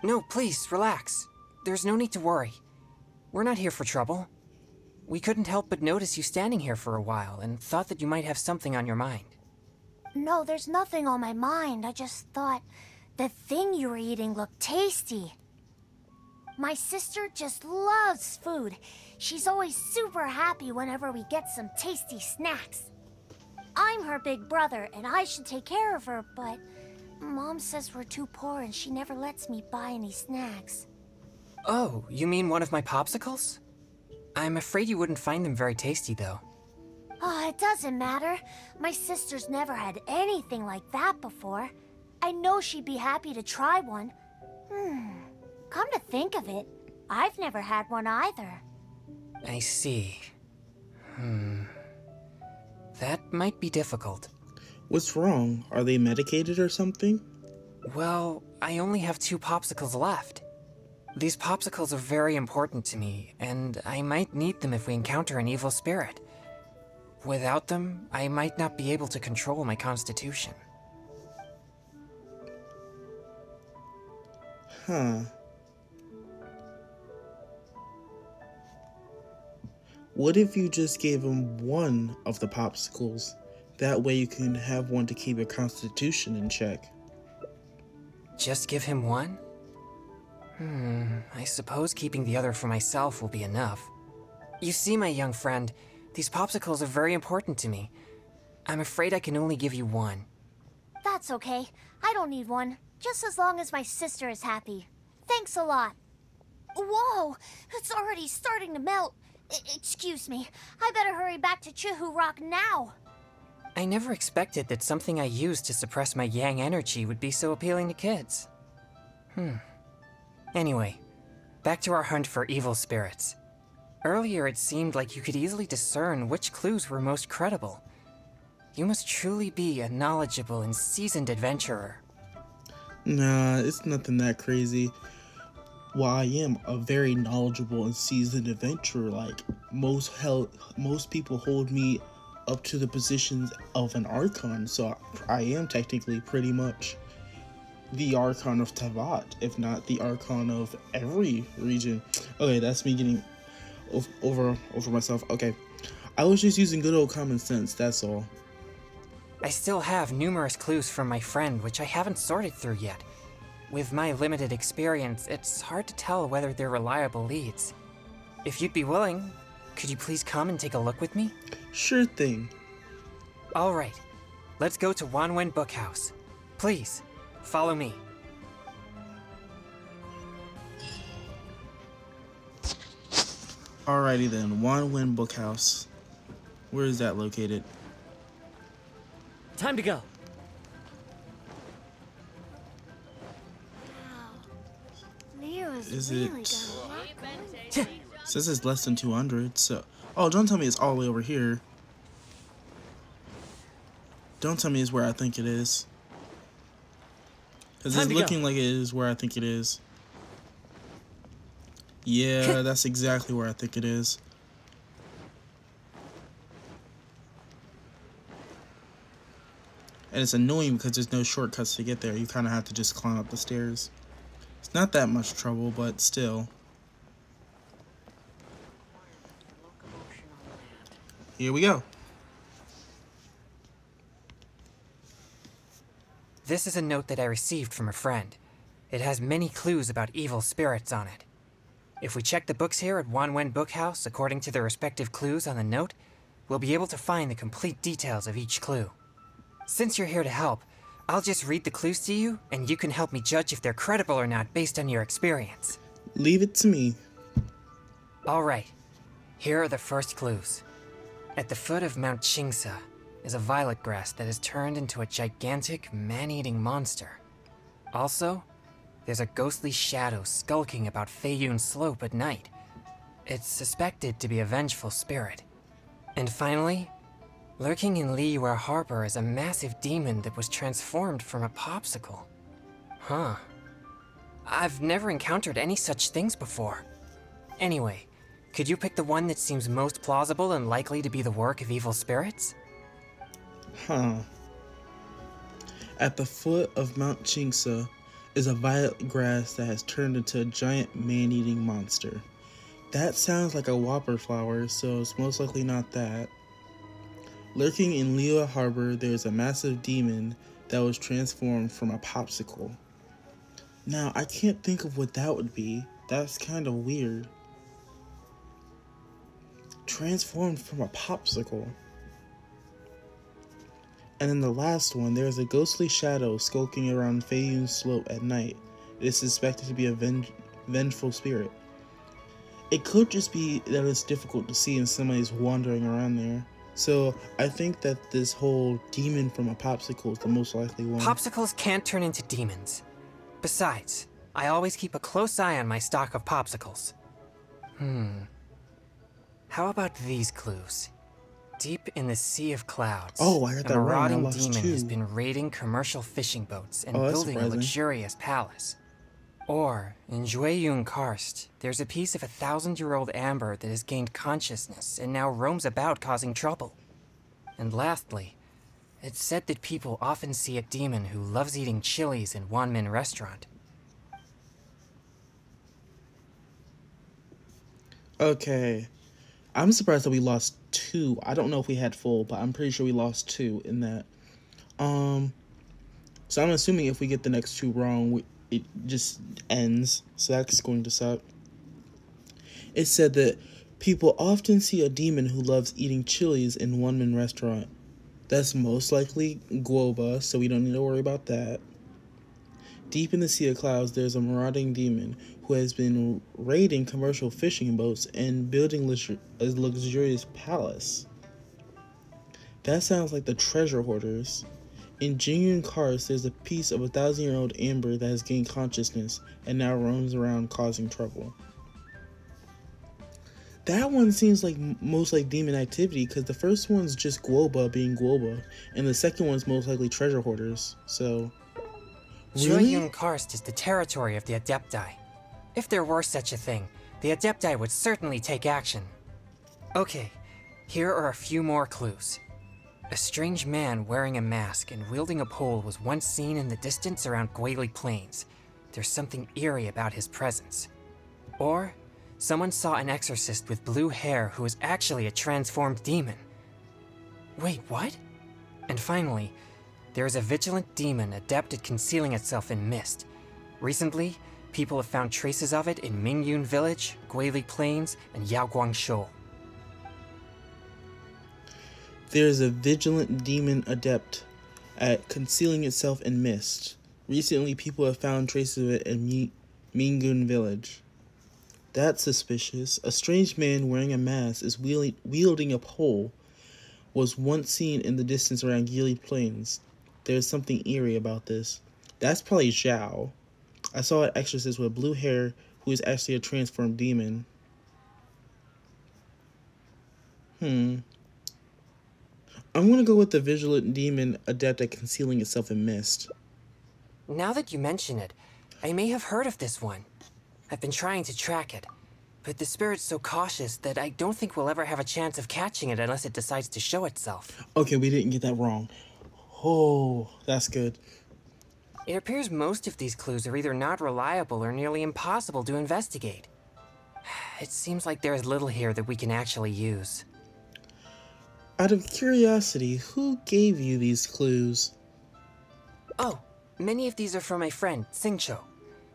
F: No, please, relax. There's no need to worry. We're not here for trouble. We couldn't help but notice you standing here for a while and thought that you might have something on your mind.
D: No, there's nothing on my mind. I just thought the thing you were eating looked tasty. My sister just loves food. She's always super happy whenever we get some tasty snacks. I'm her big brother, and I should take care of her, but Mom says we're too poor and she never lets me buy any snacks.
F: Oh, you mean one of my popsicles? I'm afraid you wouldn't find them very tasty, though.
D: Oh, it doesn't matter. My sister's never had anything like that before. I know she'd be happy to try one. Come to think of it, I've never had one either.
F: I see. That might be difficult.
A: What's wrong? Are they medicated or something?
F: Well, I only have 2 popsicles left. These popsicles are very important to me, and I might need them if we encounter an evil spirit. Without them, I might not be able to control my constitution.
A: Huh. What if you just gave him one of the popsicles? That way you can have one to keep your constitution in check.
F: Just give him one? I suppose keeping the other for myself will be enough. You see, my young friend, these popsicles are very important to me. I'm afraid I can only give you one.
D: That's okay. I don't need one. Just as long as my sister is happy. Thanks a lot. Whoa! It's already starting to melt. Excuse me. I better hurry back to Chihu Rock now.
F: I never expected that something I used to suppress my yang energy would be so appealing to kids. Anyway, back to our hunt for evil spirits. Earlier it seemed like you could easily discern which clues were most credible. You must truly be a knowledgeable and seasoned adventurer.
A: Nah, it's nothing that crazy. While I am a very knowledgeable and seasoned adventurer, like most people hold me up to the positions of an Archon, so I am technically pretty much the Archon of Teyvat, if not the Archon of every region. Okay, that's me getting over myself. Okay, I was just using good old common sense, that's all.
F: I still have numerous clues from my friend which I haven't sorted through yet. With my limited experience, it's hard to tell whether they're reliable leads. If you'd be willing, could you please come and take a look with me?
A: Sure thing.
F: Alright, let's go to Wanwen Bookhouse. Please, follow me.
A: Alrighty then, Wanwen Bookhouse. Where is that located?
E: Time to go.
A: Is it? Says it's less than 200, so... Oh, don't tell me it's all the way over here. Don't tell me it's where I think it is. Because it's looking like it is where I think it is. Yeah, that's exactly where I think it is. And it's annoying because there's no shortcuts to get there. You kind of have to just climb up the stairs. It's not that much trouble, but still. Here we go.
F: This is a note that I received from a friend. It has many clues about evil spirits on it. If we check the books here at Wanwen Bookhouse according to the respective clues on the note, we'll be able to find the complete details of each clue. Since you're here to help, I'll just read the clues to you, and you can help me judge if they're credible or not based on your experience.
A: Leave it to me.
F: Alright, here are the first clues. At the foot of Mount Chingsa is a violet grass that has turned into a gigantic, man-eating monster. Also, there's a ghostly shadow skulking about Feiyun Slope at night. It's suspected to be a vengeful spirit. And finally, lurking in Liyue Harbor is a massive demon that was transformed from a popsicle. I've never encountered any such things before. Anyway, Could you pick the one that seems most plausible and likely to be the work of evil spirits?
A: Huh. At the foot of Mount Chingsa is a violet grass that has turned into a giant man-eating monster. That sounds like a whopper flower, so it's most likely not that. Lurking in Liyue Harbor, there is a massive demon that was transformed from a popsicle. Now, I can't think of what that would be. That's kind of weird. Transformed from a popsicle. And in the last one, there is a ghostly shadow skulking around Feiyun's slope at night. It is suspected to be a vengeful spirit. It could just be that it's difficult to see and somebody's wandering around there. So I think that this whole demon from a popsicle is the most likely one.
F: Popsicles can't turn into demons. Besides, I always keep a close eye on my stock of popsicles. How about these clues? Deep in the Sea of Clouds,
A: Oh, I got that
F: a
A: wrong. I
F: marauding
A: lost
F: demon
A: two.
F: has been raiding commercial fishing boats and
A: Oh, that's
F: building a
A: surprising.
F: luxurious palace. Or, in Jueyun Karst, there's a piece of 1,000-year-old amber that has gained consciousness and now roams about causing trouble. And lastly, it's said that people often see a demon who loves eating chilies in Wanmin restaurant.
A: Okay. I'm surprised that we lost 2. I don't know if we had full, but I'm pretty sure we lost 2 in that. So I'm assuming if we get the next 2 wrong, it just ends. So that's going to suck. It said that people often see a demon who loves eating chilies in Wanmin restaurant. That's most likely Guoba, so we don't need to worry about that. Deep in the Sea of Clouds, there's a marauding demon who has been raiding commercial fishing boats and building a luxurious palace. That sounds like the treasure hoarders. In Jueyun Karst, there's a piece of 1,000-year-old amber that has gained consciousness and now roams around causing trouble. That one seems like most like demon activity because the first one's just Guoba being Guoba, and the second one's most likely treasure hoarders. So, really?
F: Jueyun Karst is the territory of the Adepti. If there were such a thing, the Adepti would certainly take action. Okay, here are a few more clues. A strange man wearing a mask and wielding a pole was once seen in the distance around Guili Plains. There's something eerie about his presence. Or, someone saw an exorcist with blue hair who was actually a transformed demon. Wait, what? And finally, there is a vigilant demon adept at concealing itself in mist. Recently, people have found traces of it in Mingyun Village, Guili Plains, and Yaoguang Shoal.
A: There's a vigilant demon adept at concealing itself in mist. Recently, people have found traces of it in Mingyun Village. That's suspicious. A strange man wearing a mask is wielding a pole. Was once seen in the distance around Guili Plains. There's something eerie about this. That's probably Zhao. I saw an exorcist with blue hair who is actually a transformed demon. I'm gonna go with the vigilant demon adept at concealing itself in mist.
F: Now that you mention it, I may have heard of this one. I've been trying to track it, but the spirit's so cautious that I don't think we'll ever have a chance of catching it unless it decides to show itself.
A: Okay, we didn't get that wrong. Oh, that's good.
F: It appears most of these clues are either not reliable or nearly impossible to investigate. It seems like there's little here that we can actually use.
A: Out of curiosity, who gave you these clues?
F: Oh, many of these are from my friend, Xingqiu.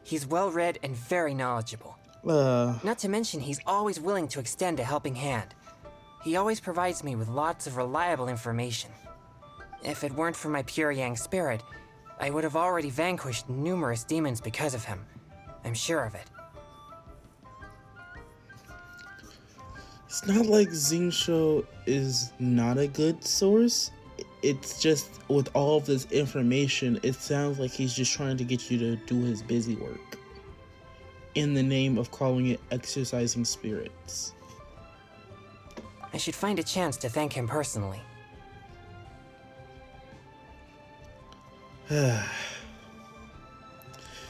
F: He's well-read and very knowledgeable. Not to mention, he's always willing to extend a helping hand. He always provides me with lots of reliable information. If it weren't for my pure yang spirit, I would have already vanquished numerous demons because of him. I'm sure of it.
A: It's not like Xingqiu is not a good source. It's just, with all of this information, it sounds like he's just trying to get you to do his busy work. In the name of calling it exercising spirits.
F: I should find a chance to thank him personally.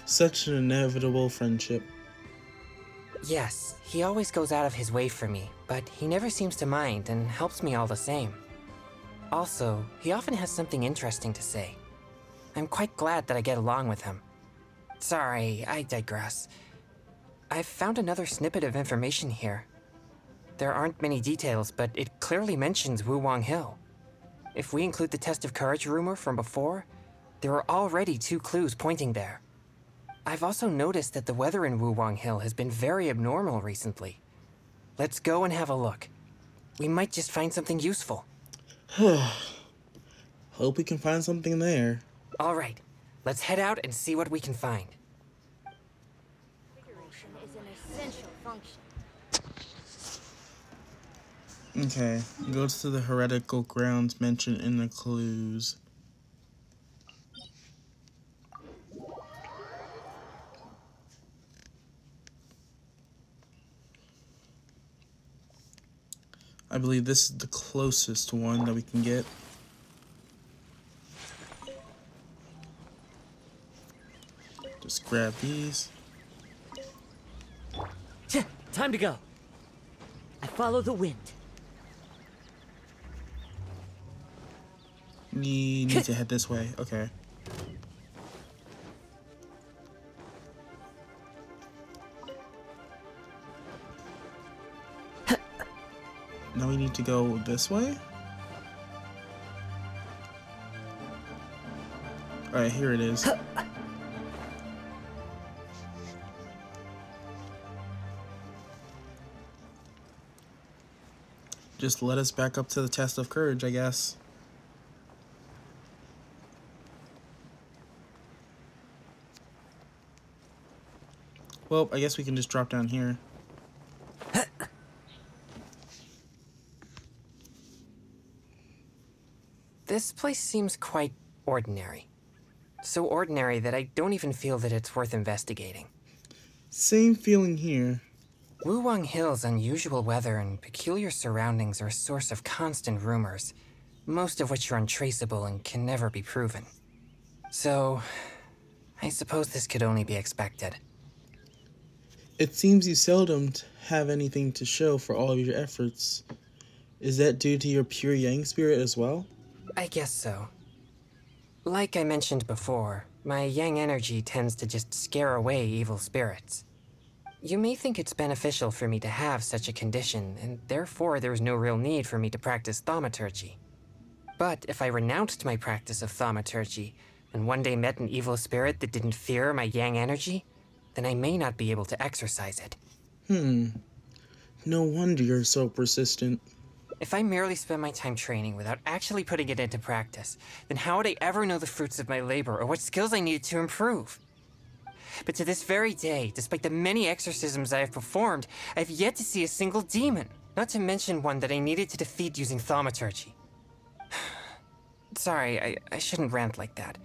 A: Such an inevitable friendship.
F: Yes, he always goes out of his way for me, but he never seems to mind and helps me all the same. Also, he often has something interesting to say. I'm quite glad that I get along with him. Sorry, I digress. I've found another snippet of information here. There aren't many details, but it clearly mentions Wuwang Hill. If we include the test of courage rumor from before, there are already 2 clues pointing there. I've also noticed that the weather in Wuwang Hill has been very abnormal recently. Let's go and have a look. We might just find something useful.
A: Hope we can find something there.
F: All right, let's head out and see what we can find.
C: Configuration is an essential function.
A: Okay, goes to the heretical grounds mentioned in the clues. I believe this is the closest one that we can get. Just grab these.
E: Time to go. I follow the wind.
A: You need to head this way. Okay. Now we need to go this way? Alright, here it is. Just let us back up to the test of courage, I guess. Well, I guess we can just drop down here.
F: This place seems quite ordinary. So ordinary that I don't even feel that it's worth investigating.
A: Same feeling here.
F: Wuwang Hill's unusual weather and peculiar surroundings are a source of constant rumors, most of which are untraceable and can never be proven. So, I suppose this could only be expected.
A: It seems you seldom have anything to show for all of your efforts. Is that due to your pure yang spirit as well?
F: I guess so. Like I mentioned before, my yang energy tends to just scare away evil spirits. You may think it's beneficial for me to have such a condition, and therefore there's no real need for me to practice thaumaturgy. But if I renounced my practice of thaumaturgy, and one day met an evil spirit that didn't fear my yang energy, then I may not be able to exercise it.
A: No wonder you're so persistent.
F: If I merely spend my time training without actually putting it into practice, then how would I ever know the fruits of my labor or what skills I needed to improve? But to this very day, despite the many exorcisms I have performed, I have yet to see a single demon, not to mention one that I needed to defeat using thaumaturgy. Sorry, I shouldn't rant like that.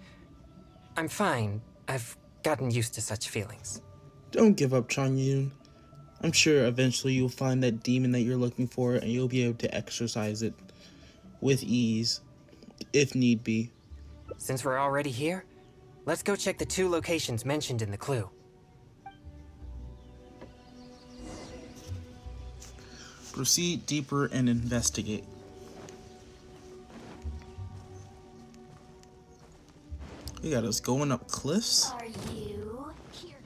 F: I'm fine. I've gotten used to such feelings.
A: Don't give up, Changyun. I'm sure eventually you'll find that demon that you're looking for and you'll be able to exercise it with ease, if need be.
F: Since we're already here, let's go check the 2 locations mentioned in the clue.
A: Proceed deeper and investigate. We got us going up cliffs.
D: Are you here?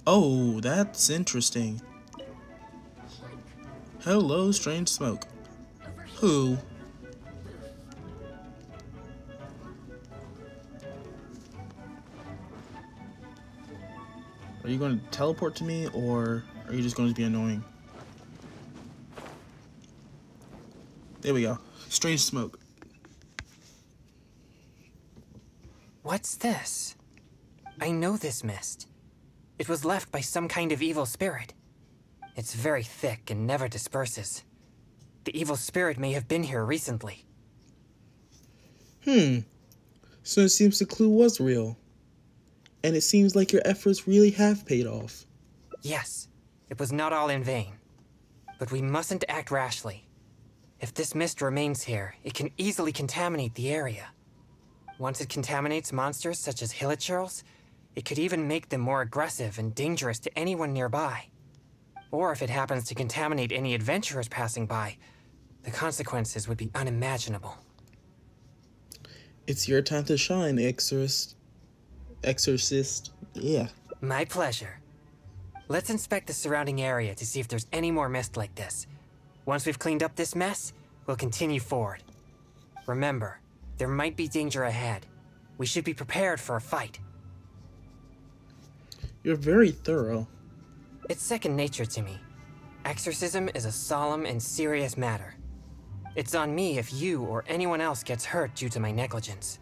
A: Oh, that's interesting. Hello, strange smoke. Who? Are you going to teleport to me, or are you just going to be annoying? There we go. Strange smoke.
F: What's this? I know this mist. It was left by some kind of evil spirit. It's very thick and never disperses. The evil spirit may have been here recently.
A: So it seems the clue was real. And it seems like your efforts really have paid off.
F: Yes, it was not all in vain. But we mustn't act rashly. If this mist remains here, it can easily contaminate the area. Once it contaminates monsters such as hilichurls, it could even make them more aggressive and dangerous to anyone nearby. Or if it happens to contaminate any adventurers passing by, the consequences would be unimaginable.
A: It's your time to shine, Exorcist. Exorcist. Yeah.
F: My pleasure. Let's inspect the surrounding area to see if there's any more mist like this. Once we've cleaned up this mess, we'll continue forward. Remember, there might be danger ahead. We should be prepared for a fight.
A: You're very thorough.
F: It's second nature to me. Exorcism is a solemn and serious matter. It's on me if you or anyone else gets hurt due to my negligence.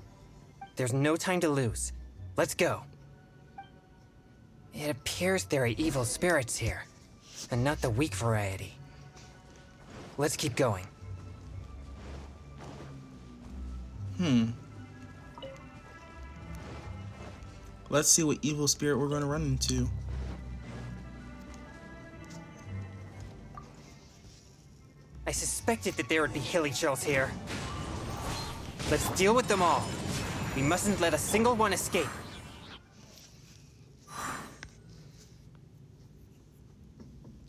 F: There's no time to lose. Let's go. It appears there are evil spirits here, and not the weak variety. Let's keep going.
A: Let's see what evil spirit we're going to run into.
F: I suspected that there would be hilichurls here. Let's deal with them all. We mustn't let a single one escape.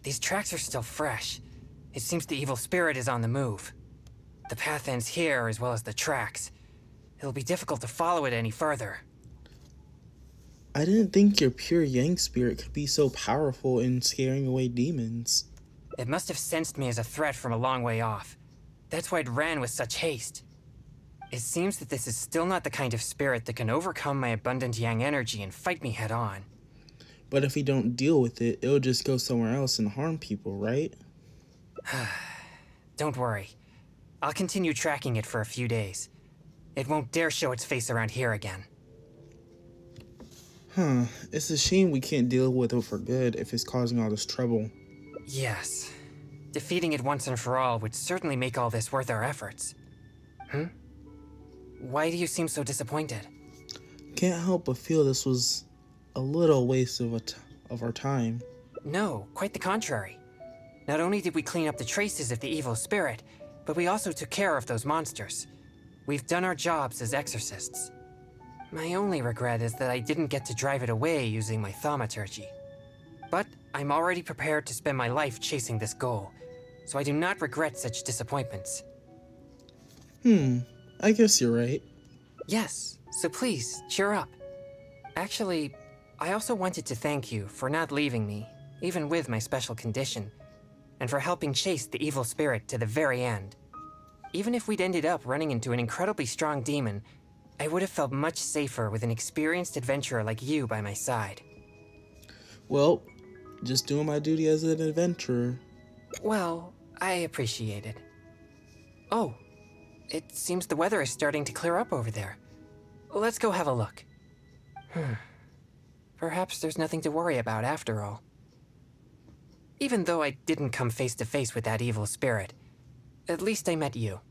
F: These tracks are still fresh. It seems the evil spirit is on the move. The path ends here as well as the tracks. It'll be difficult to follow it any further.
A: I didn't think your pure Yang spirit could be so powerful in scaring away demons.
F: It must have sensed me as a threat from a long way off. That's why it ran with such haste. It seems that this is still not the kind of spirit that can overcome my abundant Yang energy and fight me head on.
A: But if we don't deal with it, it'll just go somewhere else and harm people, right?
F: Don't worry. I'll continue tracking it for a few days. It won't dare show its face around here again.
A: It's a shame we can't deal with it for good if it's causing all this trouble.
F: Yes. Defeating it once and for all would certainly make all this worth our efforts. Why do you seem so disappointed?
A: Can't help but feel this was a little waste of our time.
F: No, quite the contrary. Not only did we clean up the traces of the evil spirit, but we also took care of those monsters. We've done our jobs as exorcists. My only regret is that I didn't get to drive it away using my thaumaturgy. But I'm already prepared to spend my life chasing this goal, so I do not regret such disappointments.
A: I guess you're right.
F: Yes, so please, cheer up. Actually, I also wanted to thank you for not leaving me, even with my special condition, and for helping chase the evil spirit to the very end. Even if we'd ended up running into an incredibly strong demon, I would have felt much safer with an experienced adventurer like you by my side.
A: Well, just doing my duty as an adventurer.
F: Well, I appreciate it. Oh, it seems the weather is starting to clear up over there. Let's go have a look. Perhaps there's nothing to worry about after all. Even though I didn't come face to face with that evil spirit, at least I met you.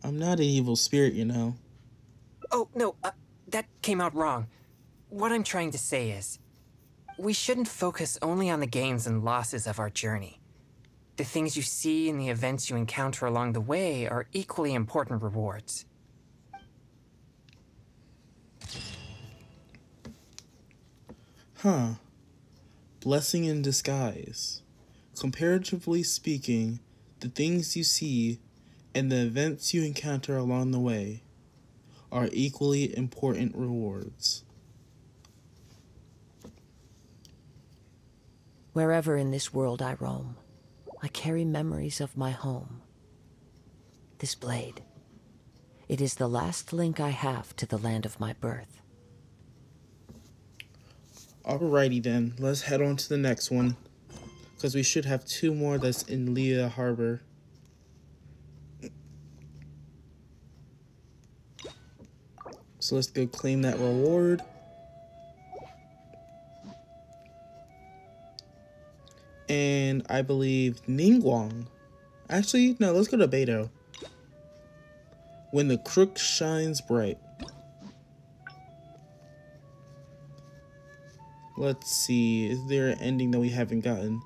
A: I'm not an evil spirit, you know.
F: Oh, no, that came out wrong. What I'm trying to say is, we shouldn't focus only on the gains and losses of our journey. The things you see and the events you encounter along the way are equally important rewards.
A: Blessing in disguise. Comparatively speaking, the things you see and the events you encounter along the way are equally important rewards.
B: Wherever in this world I roam, I carry memories of my home. This blade, it is the last link I have to the land of my birth.
A: Alrighty then, let's head on to the next one, because we should have 2 more that's in Liyue Harbor. So let's go claim that reward. And I believe Ningguang. Actually, no, let's go to Beidou. When the crook shines bright. Let's see, is there an ending that we haven't gotten?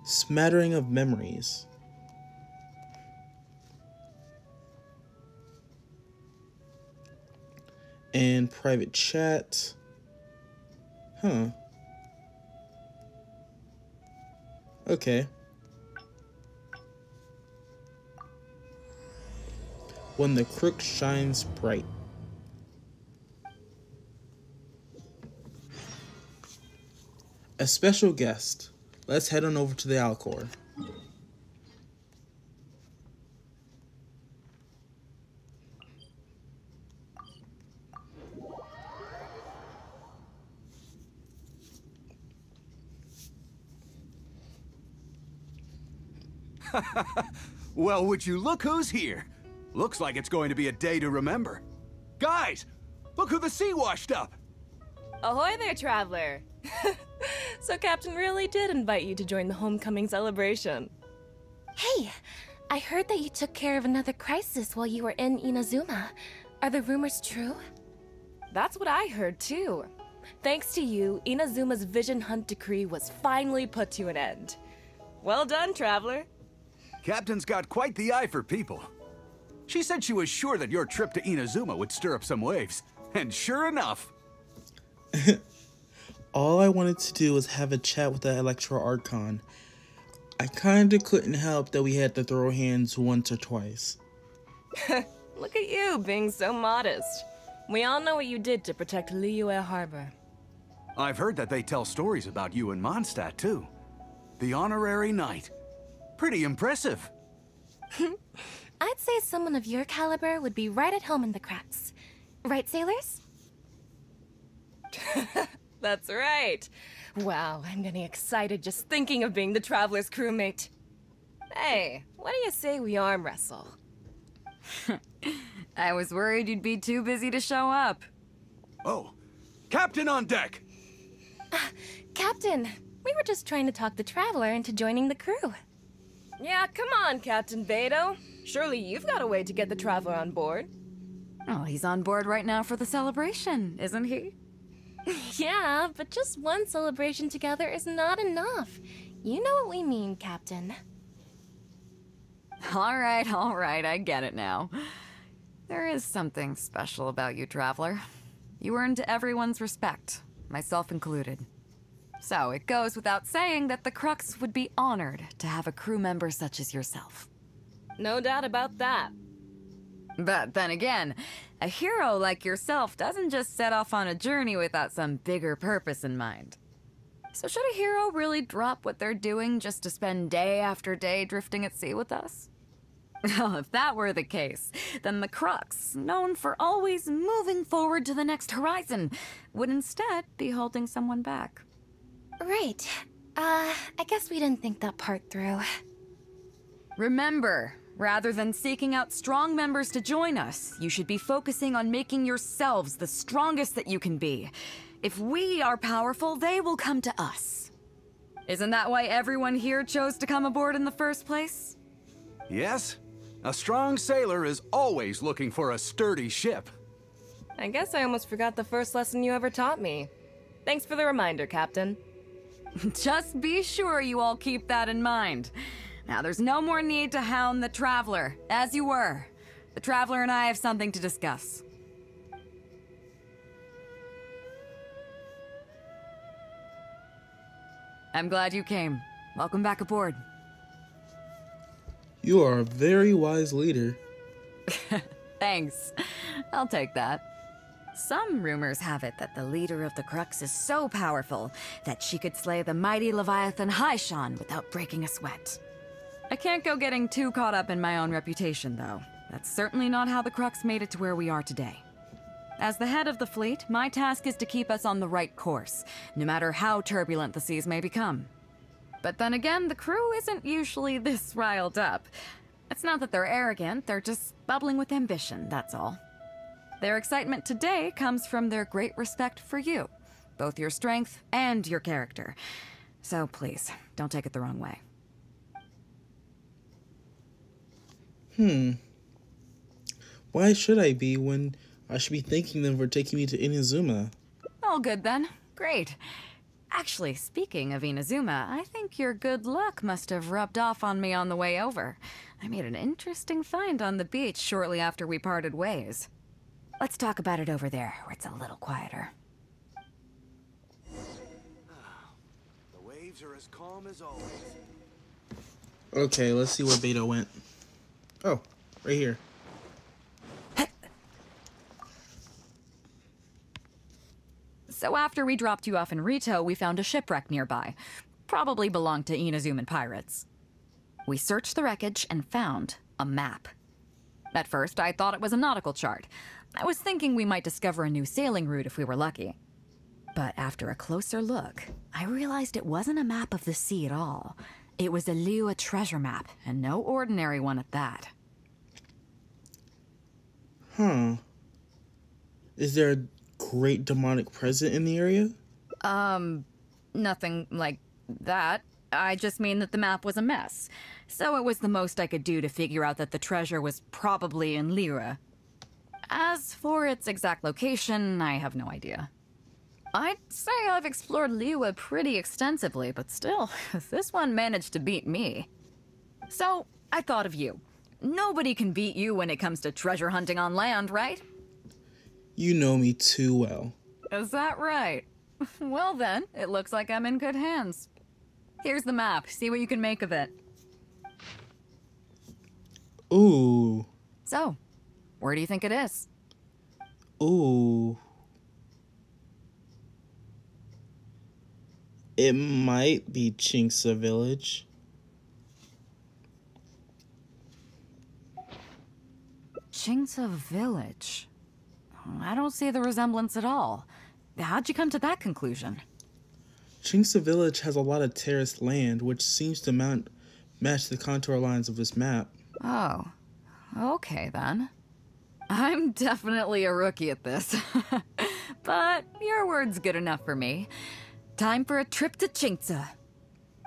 A: Smattering of memories. And private chat. Huh. Okay. When the crook shines bright. A special guest. Let's head on over to the Alcor.
G: Well, would you look who's here? Looks like it's going to be a day to remember. Guys, look who the sea washed up!
H: Ahoy there, traveler! So Captain really did invite you to join the homecoming celebration.
I: Hey, I heard that you took care of another crisis while you were in Inazuma. Are the rumors true?
H: That's what I heard too. Thanks to you, Inazuma's Vision Hunt decree was finally put to an end. Well done, traveler.
G: Captain's got quite the eye for people. She said she was sure that your trip to Inazuma would stir up some waves. And sure enough...
A: All I wanted to do was have a chat with the Electro Archon. I kinda couldn't help that we had to throw hands once or twice.
H: Look at you, being so modest. We all know what you did to protect Liyue Harbor.
G: I've heard that they tell stories about you in Mondstadt, too. The honorary knight. Pretty impressive.
I: I'd say someone of your caliber would be right at home in the cracks. Right, sailors?
H: That's right. Wow, I'm getting excited just thinking of being the traveler's crewmate. Hey, what do you say we arm wrestle?
J: I was worried you'd be too busy to show up.
G: Oh, Captain on deck!
I: Captain, we were just trying to talk the traveler into joining the crew.
H: Yeah, come on, Captain Beto. Surely you've got a way to get the traveler on board.
J: Oh, he's on board right now for the celebration, isn't he?
I: Yeah, but just one celebration together is not enough. You know what we mean, Captain.
J: All right, I get it now. There is something special about you, traveler. You earned everyone's respect, myself included. So it goes without saying that the Crux would be honored to have a crew member such as yourself.
H: No doubt about that.
J: But then again, a hero like yourself doesn't just set off on a journey without some bigger purpose in mind. So should a hero really drop what they're doing just to spend day after day drifting at sea with us? Well, if that were the case, then the Crux, known for always moving forward to the next horizon, would instead be holding someone back.
I: Right. I guess we didn't think that part through.
J: Remember, rather than seeking out strong members to join us, you should be focusing on making yourselves the strongest that you can be. If we are powerful, they will come to us. Isn't that why everyone here chose to come aboard in the first place?
G: Yes. A strong sailor is always looking for a sturdy ship.
H: I guess I almost forgot the first lesson you ever taught me. Thanks for the reminder, Captain.
J: Just be sure you all keep that in mind. Now, there's no more need to hound the Traveler, as you were. The Traveler and I have something to discuss. I'm glad you came. Welcome back aboard.
A: You are a very wise leader.
J: Thanks. I'll take that. Some rumors have it that the leader of the Crux is so powerful that she could slay the mighty Leviathan Haishan without breaking a sweat. I can't go getting too caught up in my own reputation, though. That's certainly not how the Crux made it to where we are today. As the head of the fleet, my task is to keep us on the right course, no matter how turbulent the seas may become. But then again, the crew isn't usually this riled up. It's not that they're arrogant, they're just bubbling with ambition, that's all. Their excitement today comes from their great respect for you, both your strength and your character. So please, don't take it the wrong way.
A: Why should I be when I should be thanking them for taking me to Inazuma?
J: All good then. Great. Actually, speaking of Inazuma, I think your good luck must have rubbed off on me on the way over. I made an interesting find on the beach shortly after we parted ways. Let's talk about it over there, where it's a little quieter.
G: The waves are as calm as always.
A: Okay, let's see where Beto went. Oh, right here.
J: So after we dropped you off in Rito, we found a shipwreck nearby. Probably belonged to Inazuman pirates. We searched the wreckage and found a map. At first, I thought it was a nautical chart. I was thinking we might discover a new sailing route if we were lucky. But after a closer look, I realized it wasn't a map of the sea at all. It was a Liyue treasure map, and no ordinary one at that.
A: Huh. Is there a great demonic presence in the area?
J: Nothing like that. I just mean that the map was a mess. So it was the most I could do to figure out that the treasure was probably in Liyue. As for its exact location, I have no idea. I'd say I've explored Liyue pretty extensively, but still, this one managed to beat me. So, I thought of you. Nobody can beat you when it comes to treasure hunting on land, right?
A: You know me too well.
J: Is that right? Well then, it looks like I'm in good hands. Here's the map. See what you can make of it.
A: Ooh.
J: So, where do you think it is?
A: Ooh. It might be Chinksa Village.
J: Chinksa Village? I don't see the resemblance at all. How'd you come to that conclusion?
A: Chinksa Village has a lot of terraced land, which seems to match the contour lines of this map.
J: Oh, okay then. I'm definitely a rookie at this. But your word's good enough for me. Time for a trip to Chinksa.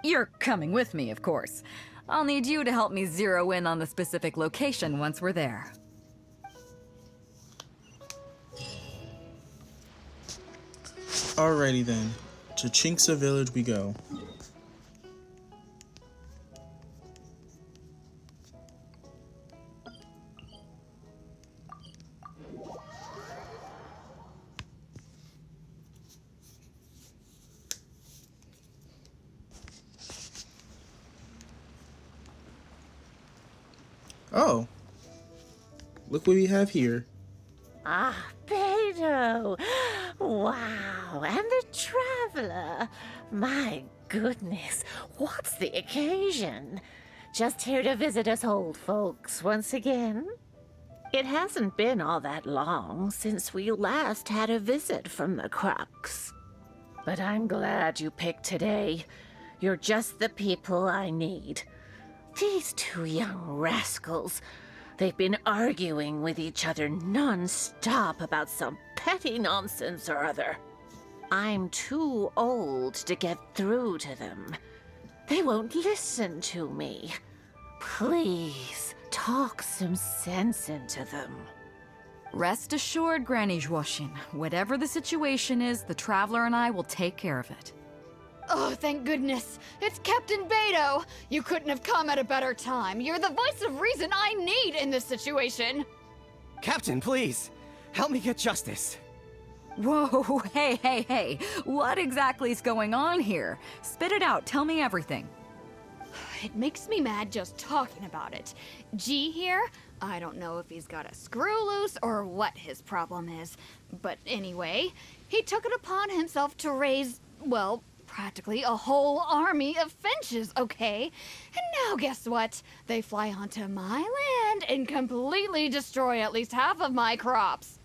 J: You're coming with me, of course. I'll need you to help me zero in on the specific location once we're there.
A: Alrighty then. To Chinksa Village we go. Oh, look what we have here.
K: Ah, Beto! Wow, and the traveler! My goodness, what's the occasion? Just here to visit us old folks once again? It hasn't been all that long since we last had a visit from the Crux. But I'm glad you picked today. You're just the people I need. These two young rascals, they've been arguing with each other non-stop about some petty nonsense or other. I'm too old to get through to them. They won't listen to me. Please, talk some sense into them.
J: Rest assured, Granny Zhuoshin, whatever the situation is, the Traveler and I will take care of it.
L: Oh, thank goodness. It's Captain Beto. You couldn't have come at a better time. You're the voice of reason I need in this situation.
M: Captain, please. Help me get justice.
J: Whoa, hey. What exactly is going on here? Spit it out. Tell me everything.
L: It makes me mad just talking about it. G here, I don't know if he's got a screw loose or what his problem is. But anyway, he took it upon himself to raise, well, practically a whole army of finches, okay? And now guess what? They fly onto my land and completely destroy at least half of my crops.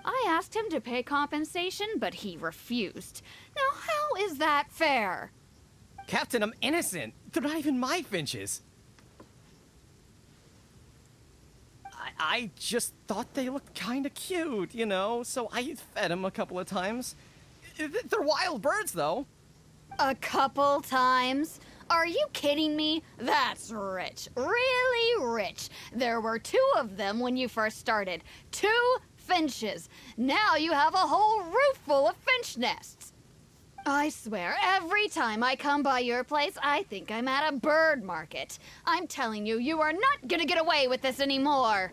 L: I asked him to pay compensation, but he refused. Now how is that fair?
M: Captain, I'm innocent. They're not even my finches. I just thought they looked kind of cute, you know, so I fed them a couple of times. They're wild birds, though.
L: A couple times? Are you kidding me? That's rich. Really rich. There were 2 of them when you first started. 2 finches. Now you have a whole roof full of finch nests. I swear, every time I come by your place, I think I'm at a bird market. I'm telling you, you are not gonna get away with this anymore.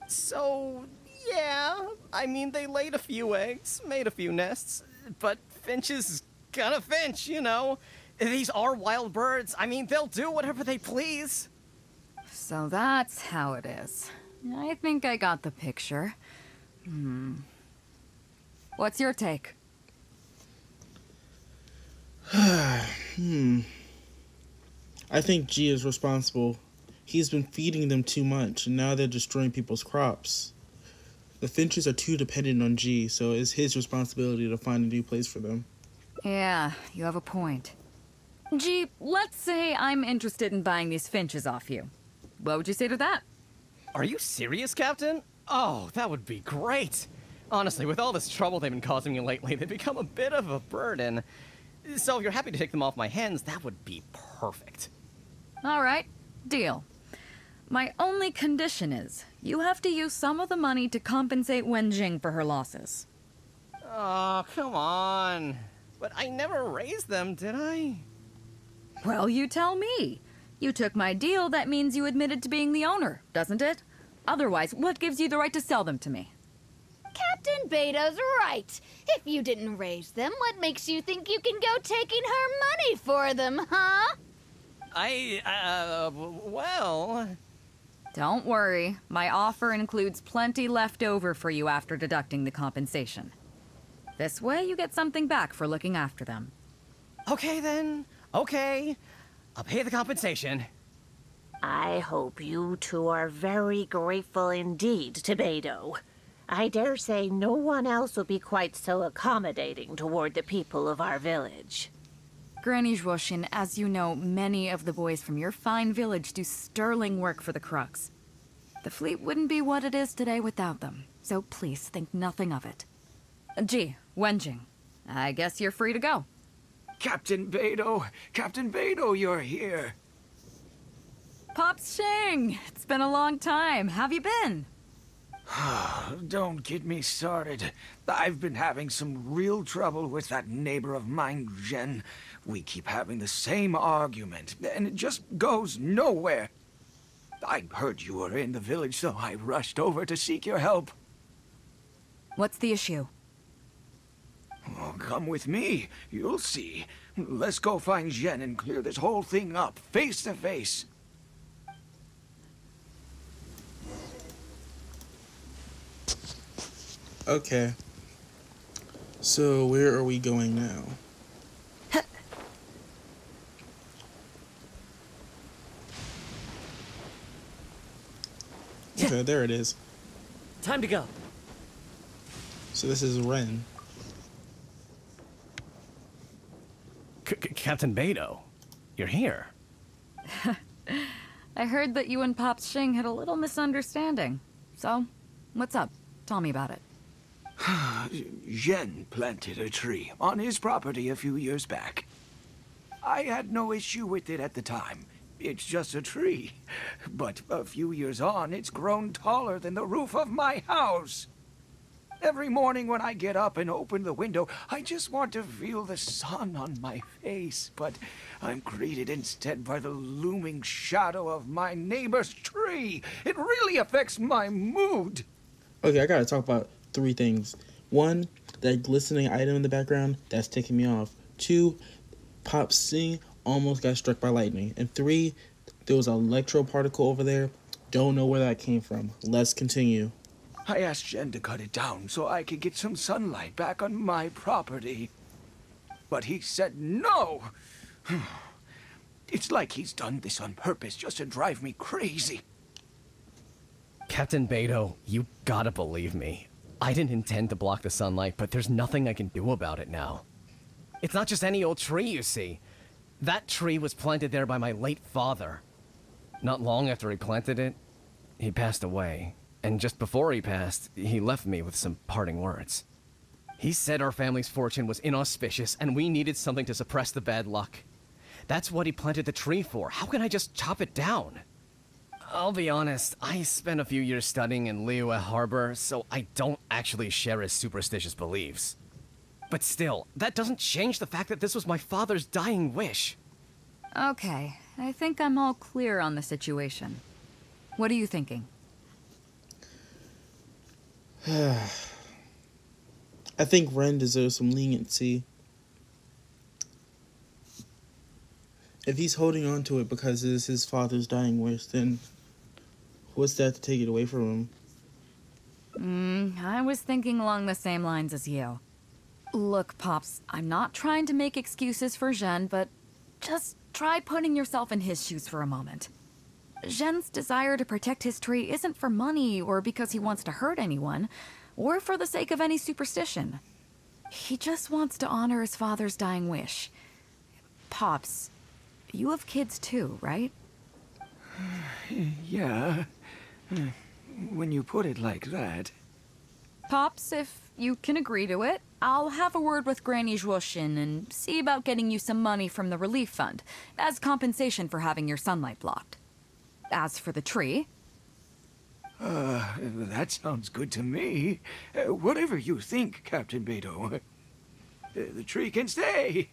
M: So, Yeah, I mean, they laid a few eggs, made a few nests, but finches gonna finch, you know. These are wild birds. I mean, they'll do whatever they please.
J: So that's how it is. I think I got the picture. What's your take?
A: I think G is responsible. He's been feeding them too much, and now they're destroying people's crops. The finches are too dependent on G, so it's his responsibility to find a new place for them.
J: Yeah, you have a point. Gee, let's say I'm interested in buying these finches off you. What would you say to that?
M: Are you serious, Captain? Oh, that would be great. Honestly, with all this trouble they've been causing me lately, they've become a bit of a burden. So if you're happy to take them off my hands, that would be perfect.
J: All right, deal. My only condition is, you have to use some of the money to compensate Wenjing for her losses.
M: Oh, come on. But I never raised them, did I?
J: Well, you tell me. You took my deal, that means you admitted to being the owner, doesn't it? Otherwise, what gives you the right to sell them to me?
L: Captain Beto's right. If you didn't raise them, what makes you think you can go taking her money for them, huh?
M: Well...
J: Don't worry. My offer includes plenty left over for you after deducting the compensation. This way, you get something back for looking after them.
M: Okay, then. Okay. I'll pay the compensation.
K: I hope you two are very grateful indeed to Beto. I dare say no one else will be quite so accommodating toward the people of our village.
J: Granny Zhuoshin, as you know, many of the boys from your fine village do sterling work for the Crux. The fleet wouldn't be what it is today without them, so please think nothing of it. Gee, Wenjing, I guess you're free to go.
G: Captain Beto, you're here.
J: Pops Shing, it's been a long time. How've you been?
N: Don't get me started. I've been having some real trouble with that neighbor of mine, Jen. We keep having the same argument, and it just goes nowhere. I heard you were in the village, so I rushed over to seek your help.
J: What's the issue?
N: Oh, come with me. You'll see. Let's go find Jen and clear this whole thing up, face to face.
A: Okay. So, where are we going now? Okay, there it is.
E: Time to go.
A: So this is Ren.
M: Captain Beto, you're here.
J: I heard that you and Pops Shing had a little misunderstanding. So, what's up? Tell me about it.
N: Jen planted a tree on his property a few years back. I had no issue with it at the time. It's just a tree. But a few years on, it's grown taller than the roof of my house. Every morning when I get up and open the window, I just want to feel the sun on my face. But I'm greeted instead by the looming shadow of my neighbor's tree. It really affects my mood.
A: Okay, I gotta talk about 3 things. 1, that glistening item in the background, that's ticking me off. 2, Pop Sing almost got struck by lightning. And 3, there was an electro particle over there. Don't know where that came from. Let's continue.
N: I asked Jen to cut it down so I could get some sunlight back on my property. But he said no. It's like he's done this on purpose just to drive me crazy.
M: Captain Beto, you gotta believe me. I didn't intend to block the sunlight, but there's nothing I can do about it now. It's not just any old tree, you see. That tree was planted there by my late father. Not long after he planted it, he passed away. And just before he passed, he left me with some parting words. He said our family's fortune was inauspicious and we needed something to suppress the bad luck. That's what he planted the tree for. How can I just chop it down? I'll be honest, I spent a few years studying in Liyue Harbor, so I don't actually share his superstitious beliefs. But still, that doesn't change the fact that this was my father's dying wish.
J: Okay, I think I'm all clear on the situation. What are you thinking?
A: I think Ren deserves some leniency. If he's holding on to it because it is his father's dying wish, then what's that to take it away from him?
J: I was thinking along the same lines as you. Look, Pops, I'm not trying to make excuses for Zhen, but just try putting yourself in his shoes for a moment. Zhen's desire to protect his tree isn't for money or because he wants to hurt anyone, or for the sake of any superstition. He just wants to honor his father's dying wish. Pops, you have kids too, right?
N: Yeah. When you put it like that.
J: Pops, if you can agree to it, I'll have a word with Granny Zhuoshin and see about getting you some money from the relief fund as compensation for having your sunlight blocked. As for the tree...
N: That sounds good to me. Whatever you think, Captain Beidou. The tree can stay.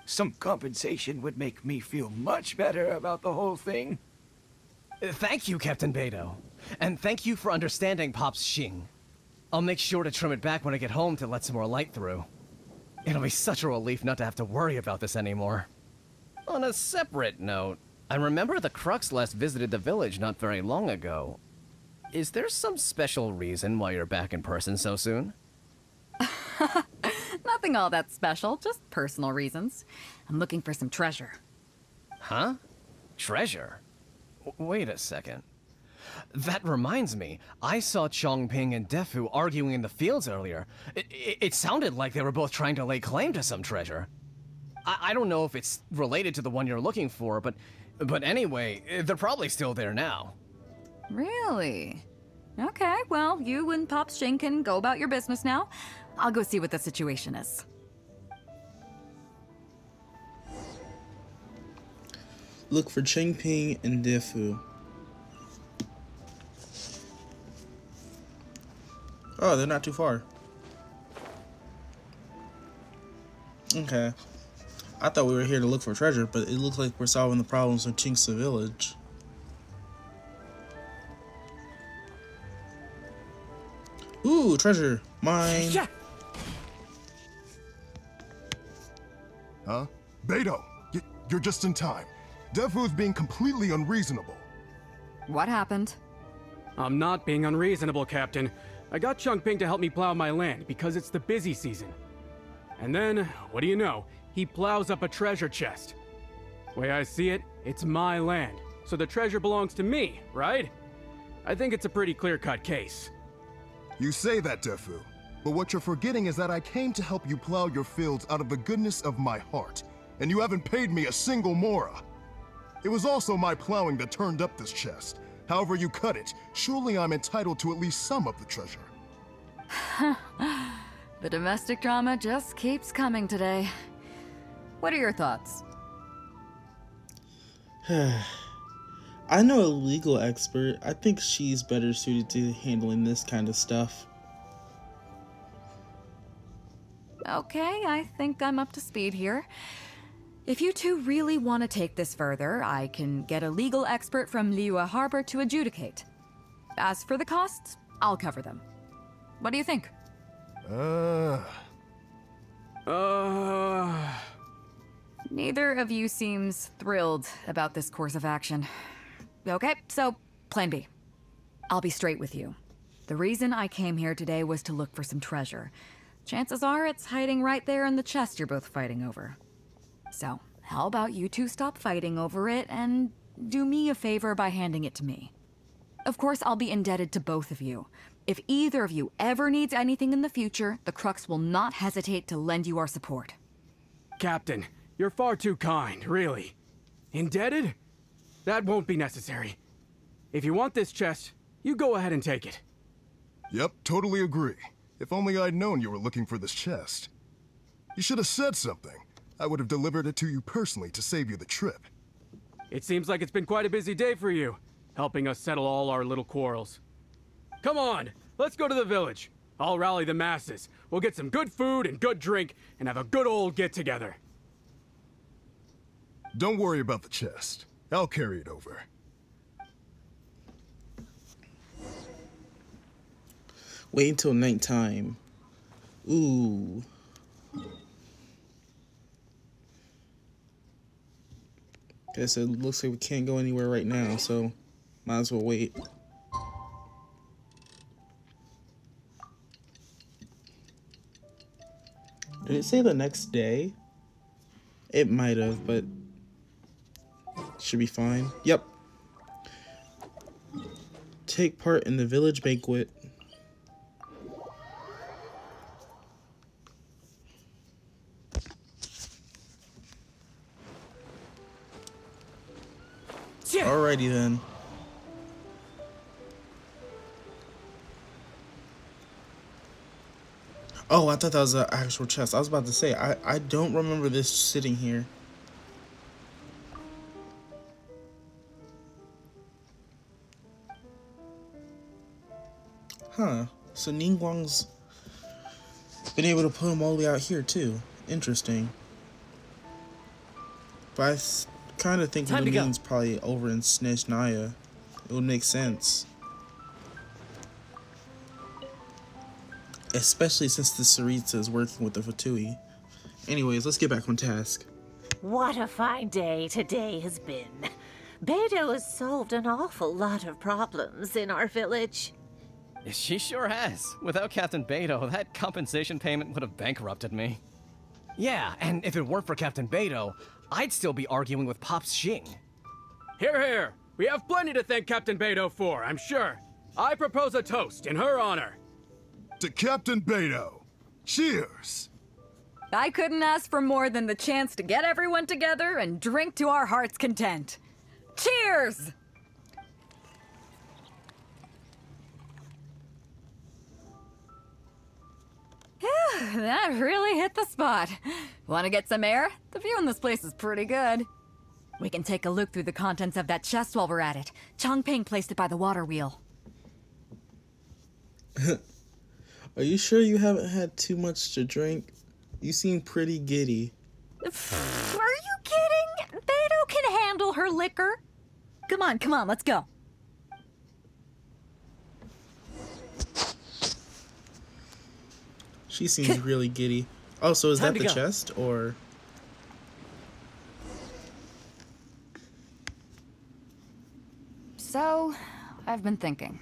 N: Some compensation would make me feel much better about the whole thing.
M: Thank you, Captain Beidou. And thank you for understanding Pop's Xing. I'll make sure to trim it back when I get home to let some more light through. It'll be such a relief not to have to worry about this anymore. On a separate note, I remember the Crux last visited the village not very long ago. Is there some special reason why you're back in person so soon?
J: Nothing all that special, just personal reasons. I'm looking for some treasure.
M: Huh? Treasure? Wait a second. That reminds me, I saw Chongping and Defu arguing in the fields earlier. It sounded like they were both trying to lay claim to some treasure. I don't know if it's related to the one you're looking for, but anyway, they're probably still there now.
J: Really? Okay, well, you and Pops Xing can go about your business now. I'll go see what the situation is.
A: Look for Chengping and Defu. Oh, they're not too far. Okay. I thought we were here to look for treasure, but it looks like we're solving the problems of Chinksa Village. Ooh, treasure. Mine.
O: Yeah. Huh? Beidou, you're just in time. Defu's being completely unreasonable.
J: What happened?
P: I'm not being unreasonable, Captain. I got Chongping to help me plow my land because it's the busy season. And then, what do you know? He plows up a treasure chest. Way I see it, it's my land, so the treasure belongs to me, right? I think it's a pretty clear-cut case.
O: You say that, Defu, but what you're forgetting is that I came to help you plow your fields out of the goodness of my heart, and you haven't paid me a single mora. It was also my plowing that turned up this chest. However you cut it, surely I'm entitled to at least some of the treasure.
J: The domestic drama just keeps coming today. What are your thoughts?
A: I know a legal expert. I think she's better suited to handling this kind of stuff.
J: Okay, I think I'm up to speed here. If you two really want to take this further, I can get a legal expert from Liyue Harbor to adjudicate. As for the costs, I'll cover them. What do you think? Neither of you seems thrilled about this course of action. Okay, so plan B. I'll be straight with you. The reason I came here today was to look for some treasure. Chances are it's hiding right there in the chest you're both fighting over. So, how about you two stop fighting over it and do me a favor by handing it to me? Of course, I'll be indebted to both of you. If either of you ever needs anything in the future, the Crux will not hesitate to lend you our support.
P: Captain, you're far too kind, really. Indebted? That won't be necessary. If you want this chest, you go ahead and take it.
O: Yep, totally agree. If only I'd known you were looking for this chest. You should have said something. I would have delivered it to you personally to save you the trip.
P: It seems like it's been quite a busy day for you, helping us settle all our little quarrels. Come on, let's go to the village. I'll rally the masses. We'll get some good food and good drink and have a good old get-together.
O: Don't worry about the chest. I'll carry it over.
A: Wait until nighttime. Ooh. Guess it looks like we can't go anywhere right now, so might as well wait. Did it say the next day? It might have, but should be fine. Yep. Take part in the village banquet. Alrighty then. Oh, I thought that was an actual chest. I was about to say, I don't remember this sitting here. Huh. So Ningguang's been able to put him all the way out here too. Interesting. But I kind of think Lumine's probably over in Snezhnaya. It would make sense. Especially since the Tsaritsa is working with the Fatui. Anyways, let's get back on task.
K: What a fine day today has been. Beidou has solved an awful lot of problems in our village.
M: She sure has. Without Captain Beidou, that compensation payment would have bankrupted me. Yeah, and if it weren't for Captain Beidou, I'd still be arguing with Pops Xing.
P: Here, here. We have plenty to thank Captain Beidou for, I'm sure. I propose a toast in her honor.
O: To Captain Beidou. Cheers!
J: I couldn't ask for more than the chance to get everyone together and drink to our heart's content. Cheers! Phew, that really hit the spot. Want to get some air? The view in this place is pretty good. We can take a look through the contents of that chest while we're at it. Changping placed it by the water wheel.
A: Are you sure you haven't had too much to drink? You seem pretty giddy.
J: Are you kidding? Beidou can handle her liquor. Come on, let's go.
A: She seems really giddy. Oh, so is that the chest, or...?
J: So, I've been thinking.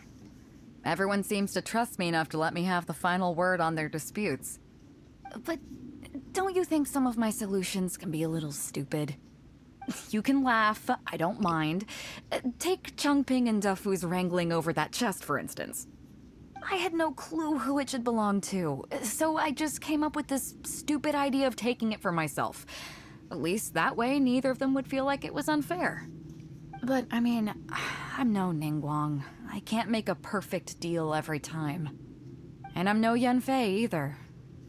J: Everyone seems to trust me enough to let me have the final word on their disputes. But don't you think some of my solutions can be a little stupid? You can laugh, I don't mind. Take Changping and Defu's wrangling over that chest, for instance. I had no clue who it should belong to, so I just came up with this stupid idea of taking it for myself. At least that way, neither of them would feel like it was unfair. But, I mean, I'm no Ningguang. I can't make a perfect deal every time. And I'm no Yanfei either.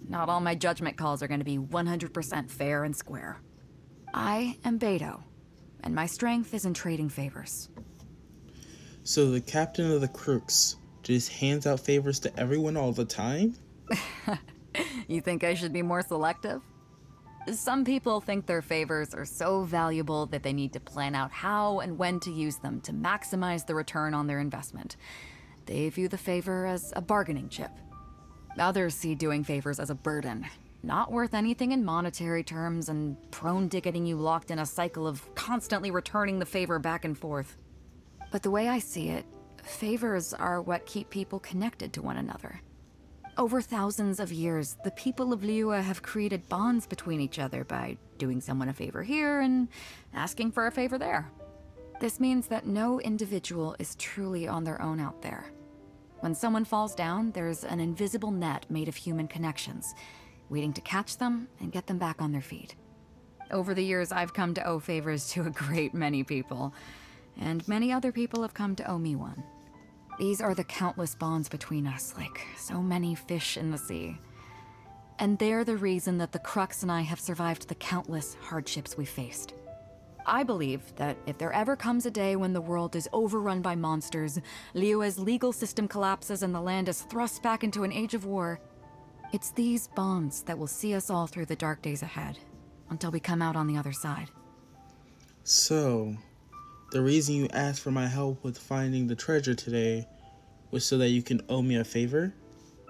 J: Not all my judgment calls are going to be 100% fair and square. I am Beidou, and my strength is in trading favors.
A: So the captain of the crooks just hands out favors to everyone all the time?
J: You think I should be more selective? Some people think their favors are so valuable that they need to plan out how and when to use them to maximize the return on their investment. They view the favor as a bargaining chip. Others see doing favors as a burden, not worth anything in monetary terms and prone to getting you locked in a cycle of constantly returning the favor back and forth. But the way I see it, favors are what keep people connected to one another. Over thousands of years, the people of Liyue have created bonds between each other by doing someone a favor here and asking for a favor there. This means that no individual is truly on their own out there. When someone falls down, there's an invisible net made of human connections, waiting to catch them and get them back on their feet. Over the years, I've come to owe favors to a great many people, and many other people have come to owe me one. These are the countless bonds between us, like so many fish in the sea. And they're the reason that the Crux and I have survived the countless hardships we faced. I believe that if there ever comes a day when the world is overrun by monsters, Liyue's legal system collapses and the land is thrust back into an age of war, it's these bonds that will see us all through the dark days ahead, until we come out on the other side.
A: So, the reason you asked for my help with finding the treasure today was so that you can owe me a favor?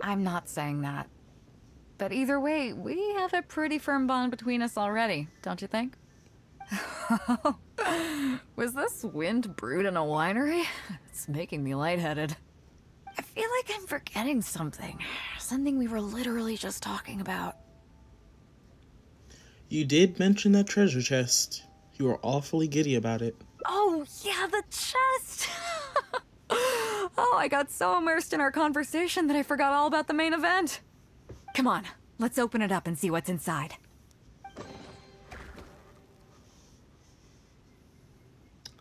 J: I'm not saying that. But either way, we have a pretty firm bond between us already, don't you think? Was this wind brewed in a winery? It's making me lightheaded. I feel like I'm forgetting something. Something we were literally just talking about.
A: You did mention that treasure chest. You were awfully giddy about it.
J: Oh, yeah, the chest! Oh, I got so immersed in our conversation that I forgot all about the main event. Come on, let's open it up and see what's inside.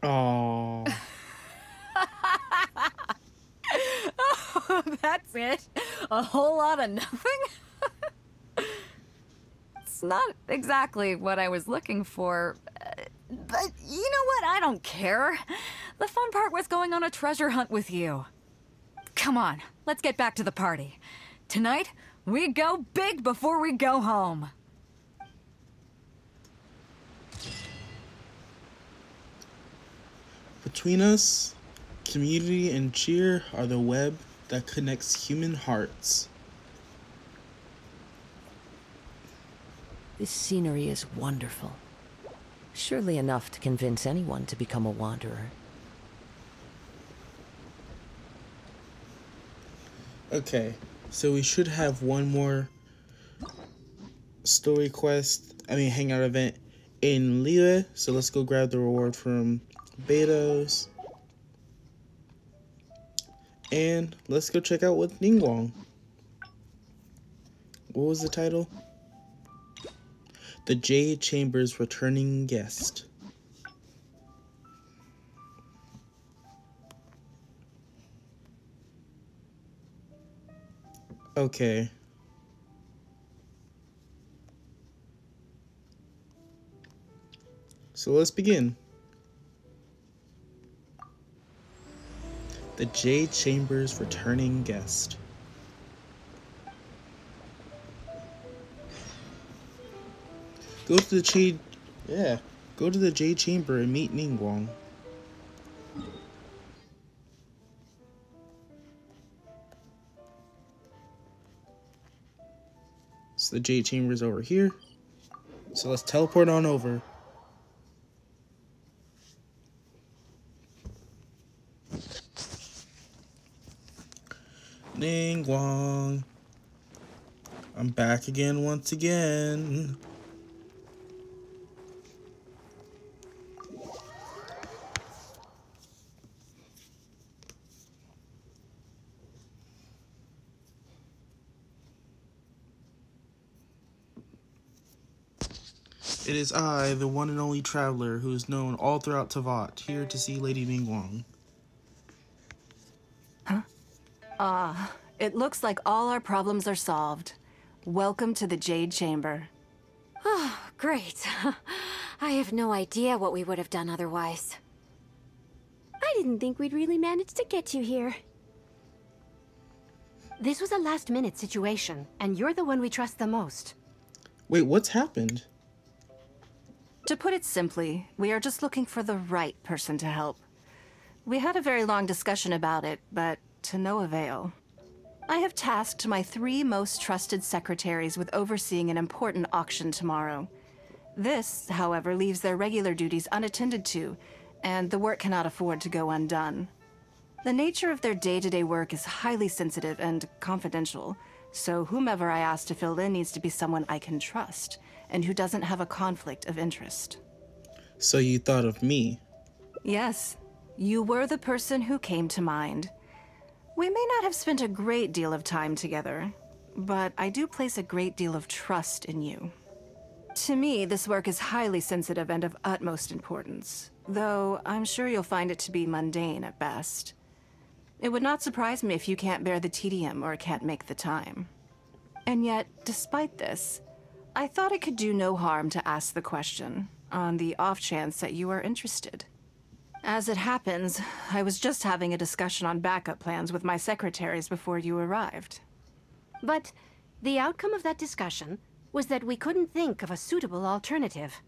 A: Aww.
J: Oh, that's it? A whole lot of nothing? It's not exactly what I was looking for, but you know what? I don't care. The fun part was going on a treasure hunt with you. Come on, let's get back to the party. Tonight, we go big before we go home.
A: Between us, community and cheer are the web that connects human hearts.
B: This scenery is wonderful. Surely enough to convince anyone to become a wanderer.
A: Okay, so we should have one more story quest, hangout event in Liyue. So let's go grab the reward from Beto's. And let's go check out what Ningguang. What was the title? The Jade Chamber's Returning Guest. Okay. So let's begin. The Jade Chamber's Returning Guest. Go to the Jade... Yeah. Go to the Jade Chamber and meet Ningguang. So the Jade Chamber is over here. So let's teleport on over. Ningguang. I'm back again once again. It is I, the one and only traveler, who is known all throughout Teyvat, here to see Lady Ningguang.
Q: It looks like all our problems are solved. Welcome to the Jade Chamber.
C: Oh, great. I have no idea what we would have done otherwise.
R: I didn't think we'd really manage to get you here. This was a last-minute situation, and you're the one we trust the most.
A: Wait, what's happened?
Q: To put it simply, we are just looking for the right person to help. We had a very long discussion about it, but to no avail. I have tasked my 3 most trusted secretaries with overseeing an important auction tomorrow. This, however, leaves their regular duties unattended to, and the work cannot afford to go undone. The nature of their day-to-day work is highly sensitive and confidential, so whomever I ask to fill in needs to be someone I can trust, and who doesn't have a conflict of interest.
A: So you thought of me?
Q: Yes, you were the person who came to mind. We may not have spent a great deal of time together, but I do place a great deal of trust in you. To me, this work is highly sensitive and of utmost importance, though I'm sure you'll find it to be mundane at best. It would not surprise me if you can't bear the tedium or can't make the time. And yet, despite this, I thought it could do no harm to ask the question, on the off chance that you are interested. As it happens, I was just having a discussion on backup plans with my secretaries before you arrived.
R: But the outcome of that discussion was that we couldn't think of a suitable alternative.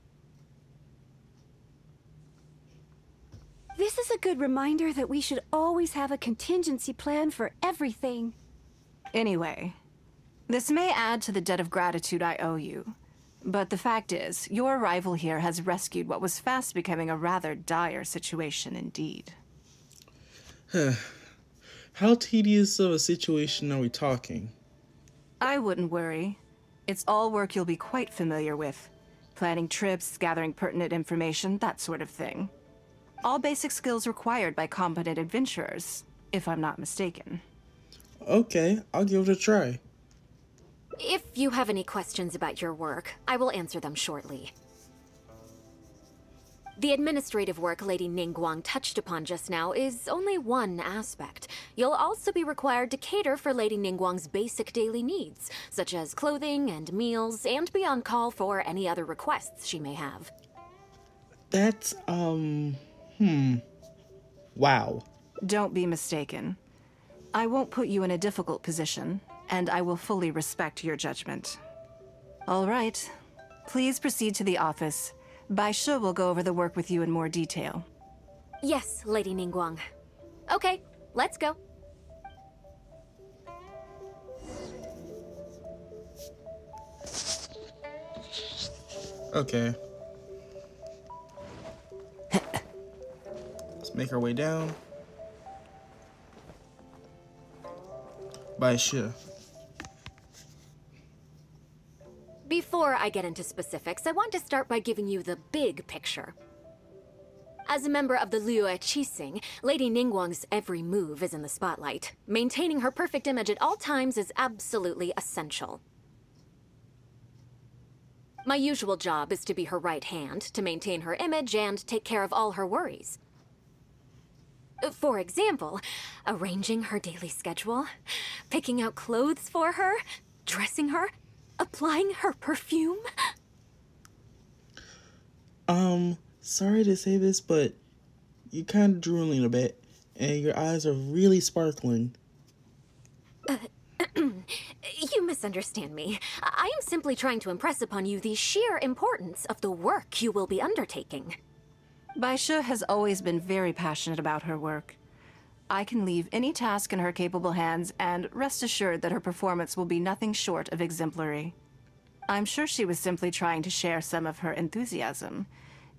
R: This is a good reminder that we should always have a contingency plan for everything.
Q: Anyway, this may add to the debt of gratitude I owe you, but the fact is, your arrival here has rescued what was fast becoming a rather dire situation indeed.
A: How tedious of a situation are we talking?
Q: I wouldn't worry. It's all work you'll be quite familiar with. Planning trips, gathering pertinent information, that sort of thing. All basic skills required by competent adventurers, if I'm not mistaken.
A: Okay, I'll give it a try.
C: If you have any questions about your work, I will answer them shortly. The administrative work Lady Ningguang touched upon just now is only one aspect. You'll also be required to cater for Lady Ningguang's basic daily needs, such as clothing and meals, and be on call for any other requests she may have.
A: That's, wow.
Q: Don't be mistaken. I won't put you in a difficult position, and I will fully respect your judgment. All right. Please proceed to the office. Bai Shi will go over the work with you in more detail.
C: Yes, Lady Ningguang. Okay, let's go.
A: Okay. Let's make our way down. Bai Shi.
C: Before I get into specifics, I want to start by giving you the big picture. As a member of the Liyue Qixing, Lady Ningguang's every move is in the spotlight. Maintaining her perfect image at all times is absolutely essential. My usual job is to be her right hand, to maintain her image and take care of all her worries. For example, arranging her daily schedule, picking out clothes for her, dressing her, applying her perfume.
A: Sorry to say this, but you're kind of drooling a bit, and your eyes are really sparkling.
C: You misunderstand me. I am simply trying to impress upon you the sheer importance of the work you will be undertaking.
Q: Bai Shi has always been very passionate about her work. I can leave any task in her capable hands, and rest assured that her performance will be nothing short of exemplary. I'm sure she was simply trying to share some of her enthusiasm,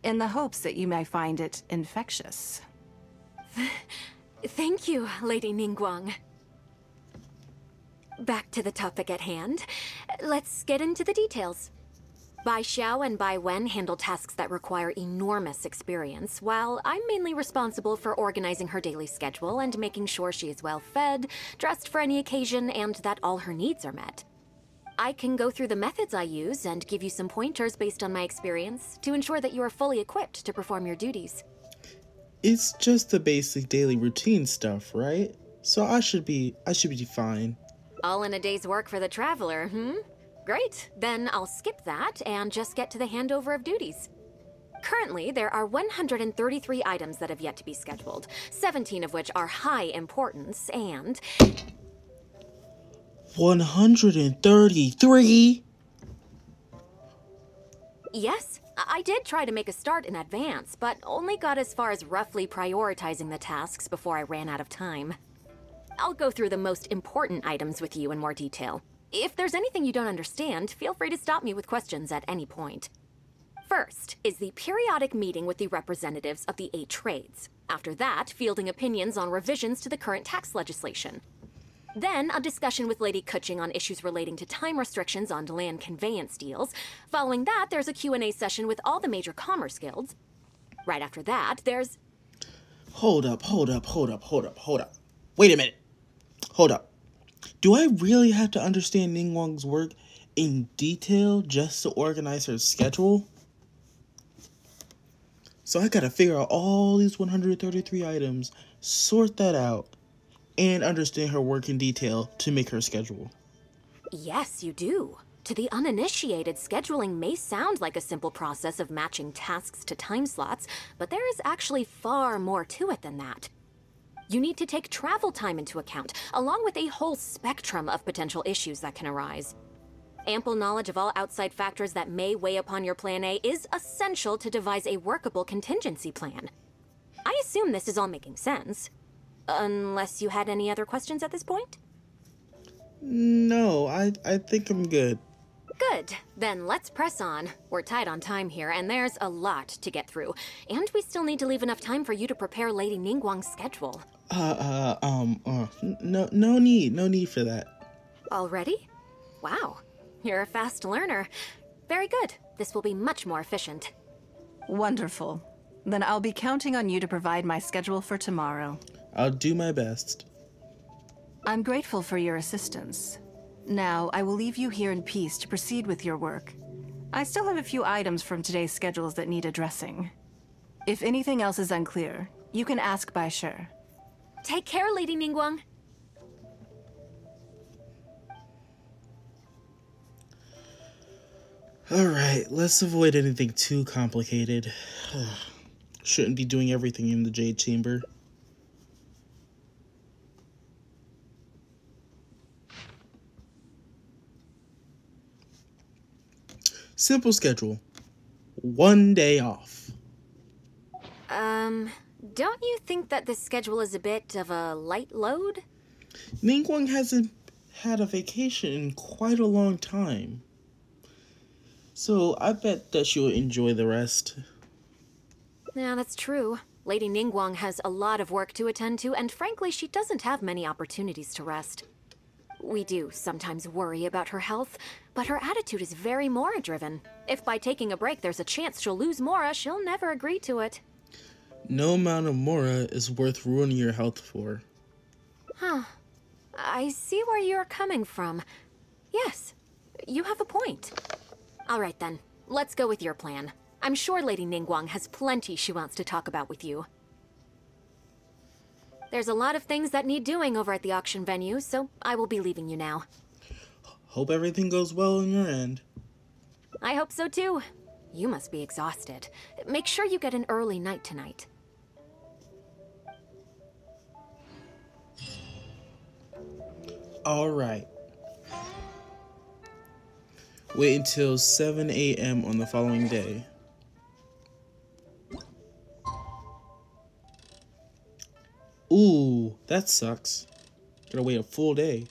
Q: in the hopes that you may find it infectious.
C: Thank you, Lady Ningguang. Back to the topic at hand. Let's get into the details. Bai Xiao and Bai Wen handle tasks that require enormous experience, while I'm mainly responsible for organizing her daily schedule and making sure she is well fed, dressed for any occasion, and that all her needs are met. I can go through the methods I use and give you some pointers based on my experience to ensure that you are fully equipped to perform your duties.
A: It's just the basic daily routine stuff, right? So I should be fine.
C: All in a day's work for the traveler, Great, then I'll skip that and just get to the handover of duties. Currently, there are 133 items that have yet to be scheduled, 17 of which are high importance, and...
A: 133?
C: Yes, I did try to make a start in advance, but only got as far as roughly prioritizing the tasks before I ran out of time. I'll go through the most important items with you in more detail. If there's anything you don't understand, feel free to stop me with questions at any point. First is the periodic meeting with the representatives of the 8 trades. After that, fielding opinions on revisions to the current tax legislation. Then, a discussion with Lady Kuching on issues relating to time restrictions on land conveyance deals. Following that, there's a Q&A session with all the major commerce guilds. Right after that, there's...
A: Hold up. Wait a minute. Hold up. Do I really have to understand Ningguang's work in detail just to organize her schedule? So I gotta figure out all these 133 items, sort that out, and understand her work in detail to make her schedule.
C: Yes, you do. To the uninitiated, scheduling may sound like a simple process of matching tasks to time slots, but there is actually far more to it than that. You need to take travel time into account, along with a whole spectrum of potential issues that can arise. Ample knowledge of all outside factors that may weigh upon your Plan A is essential to devise a workable contingency plan. I assume this is all making sense. Unless you had any other questions at this point?
A: No, I think I'm good.
C: Good. Then let's press on. We're tight on time here, and there's a lot to get through. And we still need to leave enough time for you to prepare Lady Ningguang's schedule.
A: No need for that.
C: Already? Wow. You're a fast learner. Very good. This will be much more efficient.
Q: Wonderful. Then I'll be counting on you to provide my schedule for tomorrow.
A: I'll do my best.
Q: I'm grateful for your assistance. Now, I will leave you here in peace to proceed with your work. I still have a few items from today's schedules that need addressing. If anything else is unclear, you can ask Bai Shi.
C: Take care, Lady Ningguang.
A: Alright, let's avoid anything too complicated. Shouldn't be doing everything in the Jade Chamber. Simple schedule. 1 day off.
C: Don't you think that this schedule is a bit of a light load?
A: Ningguang hasn't had a vacation in quite a long time. So I bet that she'll enjoy the rest.
C: Yeah, that's true. Lady Ningguang has a lot of work to attend to, and frankly, she doesn't have many opportunities to rest. We do sometimes worry about her health, but her attitude is very Mora-driven. If by taking a break there's a chance she'll lose Mora, she'll never agree to it.
A: No amount of Mora is worth ruining your health for.
C: Huh. I see where you're coming from. Yes, you have a point. All right then, let's go with your plan. I'm sure Lady Ningguang has plenty she wants to talk about with you. There's a lot of things that need doing over at the auction venue, so I will be leaving you now.
A: Hope everything goes well on your end.
C: I hope so too. You must be exhausted. Make sure you get an early night tonight.
A: Alright. Wait until 7 a.m. on the following day. Ooh, that sucks. Gotta wait a full day.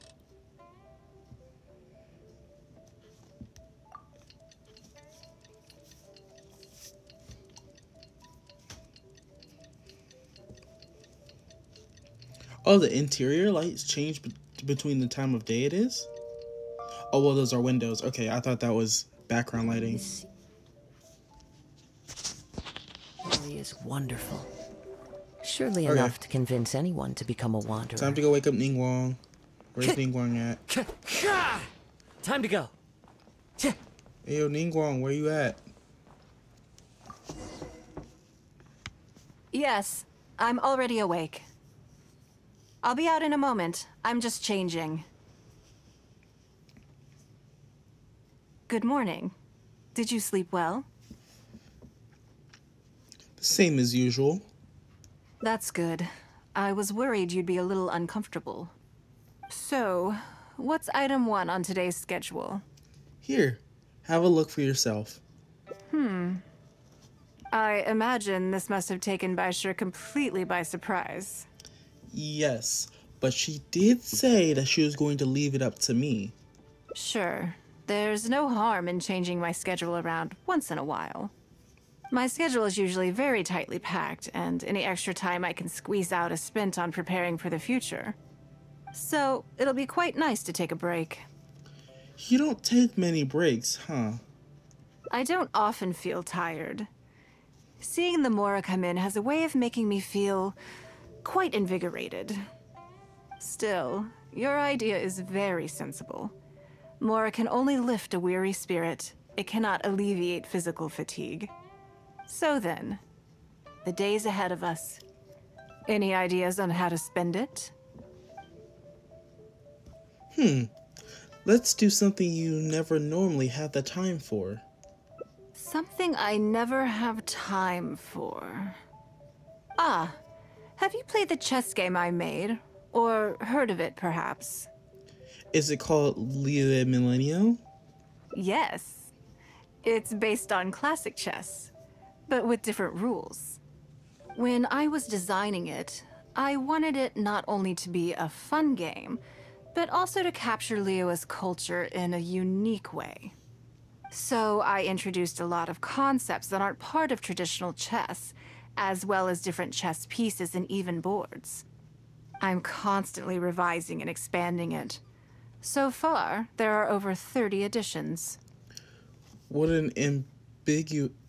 A: Oh, the interior lights change between the time of day it is? Oh, well, those are windows. Okay, I thought that was background lighting.
B: He is wonderful. Surely enough to convince anyone to become a wanderer.
A: Time to go wake up Ningguang. Where's Ningguang at?
E: Time to go.
A: Hey, yo, Ningguang, where you at?
Q: Yes, I'm already awake. I'll be out in a moment. I'm just changing. Good morning. Did you sleep well?
A: Same as usual.
Q: That's good. I was worried you'd be a little uncomfortable. So, what's item 1 on today's schedule?
A: Here, have a look for yourself.
Q: I imagine this must have taken Bai Shi completely by surprise.
A: Yes, but she did say that she was going to leave it up to me.
Q: Sure. There's no harm in changing my schedule around once in a while. My schedule is usually very tightly packed, and any extra time I can squeeze out is spent on preparing for the future. So, it'll be quite nice to take a break.
A: You don't take many breaks, huh?
Q: I don't often feel tired. Seeing the Mora come in has a way of making me feel quite invigorated. Still, your idea is very sensible. Mora can only lift a weary spirit. It cannot alleviate physical fatigue. So then, the days ahead of us. Any ideas on how to spend it?
A: Let's do something you never normally have the time for.
Q: Something I never have time for. Ah, have you played the chess game I made? Or heard of it, perhaps?
A: Is it called Leo Millennium?
Q: Yes. It's based on classic chess, but with different rules. When I was designing it, I wanted it not only to be a fun game, but also to capture Liyue's culture in a unique way. So I introduced a lot of concepts that aren't part of traditional chess, as well as different chess pieces and even boards. I'm constantly revising and expanding it. So far, there are over 30 editions.
A: What an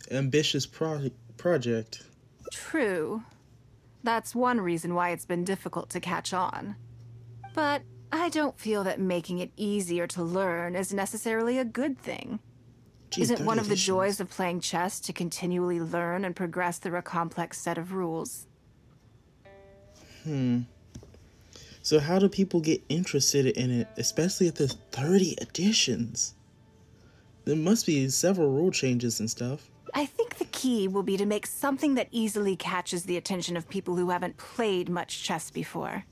A: ambitious project.
Q: True. That's one reason why it's been difficult to catch on. But I don't feel that making it easier to learn is necessarily a good thing. Isn't one of the joys of playing chess to continually learn and progress through a complex set of rules?
A: So how do people get interested in it, especially if there's 30 editions? There must be several rule changes and stuff.
Q: I think the key will be to make something that easily catches the attention of people who haven't played much chess before.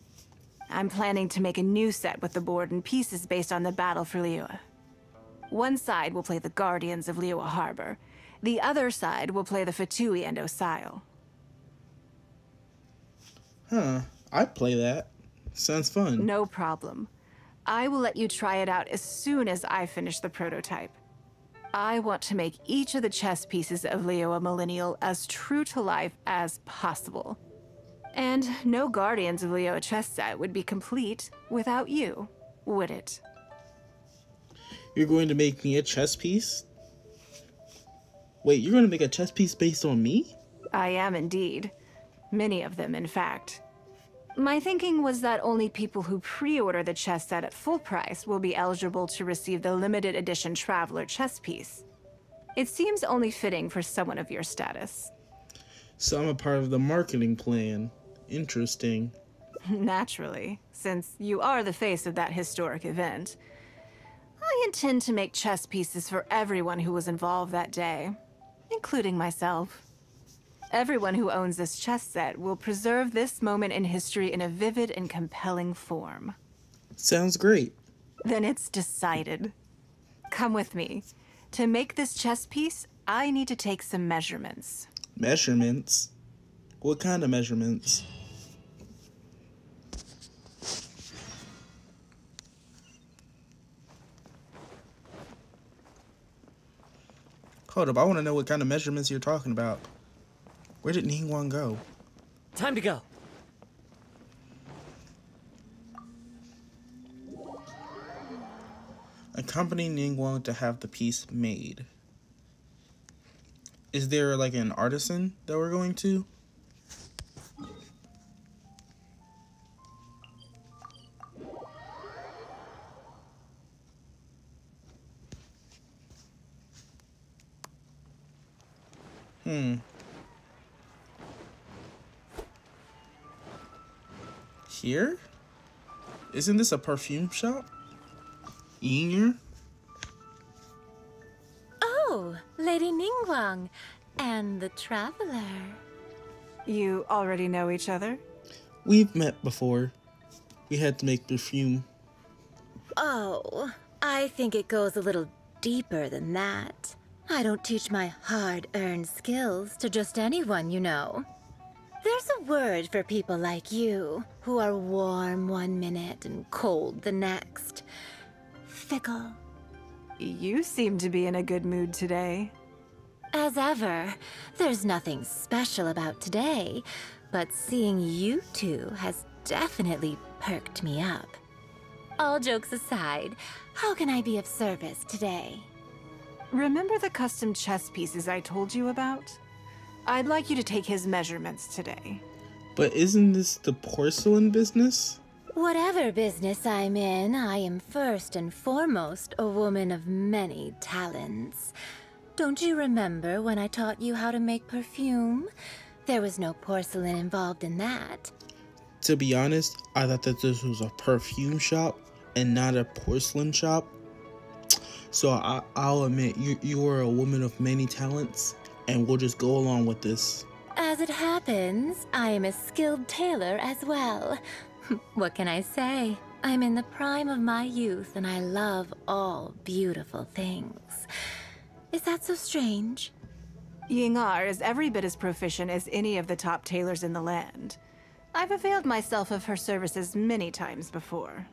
Q: I'm planning to make a new set with the board and pieces based on the battle for Liyue. One side will play the Guardians of Liyue Harbor. The other side will play the Fatui and Osile.
A: I'd play that. Sounds fun.
Q: No problem. I will let you try it out as soon as I finish the prototype. I want to make each of the chess pieces of Liyue Millennial as true to life as possible. And no Guardians of Liyue chess set would be complete without you, would it?
A: You're going to make me a chess piece? Wait, you're going to make a chess piece based on me?
Q: I am indeed. Many of them, in fact. My thinking was that only people who pre-order the chess set at full price will be eligible to receive the limited edition Traveler chess piece. It seems only fitting for someone of your status.
A: So I'm a part of the marketing plan. Interesting.
Q: Naturally, since you are the face of that historic event. I intend to make chess pieces for everyone who was involved that day, including myself. Everyone who owns this chess set will preserve this moment in history in a vivid and compelling form.
A: Sounds great.
Q: Then it's decided. Come with me. To make this chess piece, I need to take some measurements.
A: Measurements? What kind of measurements? Hold up, I want to know what kind of measurements you're talking about. Where did Ningguang go?
E: Time to go.
A: Accompany Ningguang to have the piece made. Is there like an artisan that we're going to? Here? Isn't this a perfume shop? Ying'er?
I: Oh, Lady Ningguang and the Traveler.
Q: You already know each other?
A: We've met before. We had to make perfume.
I: Oh, I think it goes a little deeper than that. I don't teach my hard-earned skills to just anyone, you know. There's a word for people like you, who are warm one minute and cold the next. Fickle.
Q: You seem to be in a good mood today.
I: As ever, there's nothing special about today, but seeing you two has definitely perked me up. All jokes aside, how can I be of service today?
Q: Remember the custom chess pieces I told you about? I'd like you to take his measurements today.
A: But isn't this the porcelain business?
I: Whatever business I'm in, I am first and foremost a woman of many talents. Don't you remember when I taught you how to make perfume? There was no porcelain involved in that.
A: To be honest, I thought that this was a perfume shop and not a porcelain shop. So I'll admit, you are a woman of many talents, and we'll just go along with this.
I: As it happens, I am a skilled tailor as well. What can I say? I'm in the prime of my youth, and I love all beautiful things. Is that so strange?
Q: Ying'er is every bit as proficient as any of the top tailors in the land. I've availed myself of her services many times before.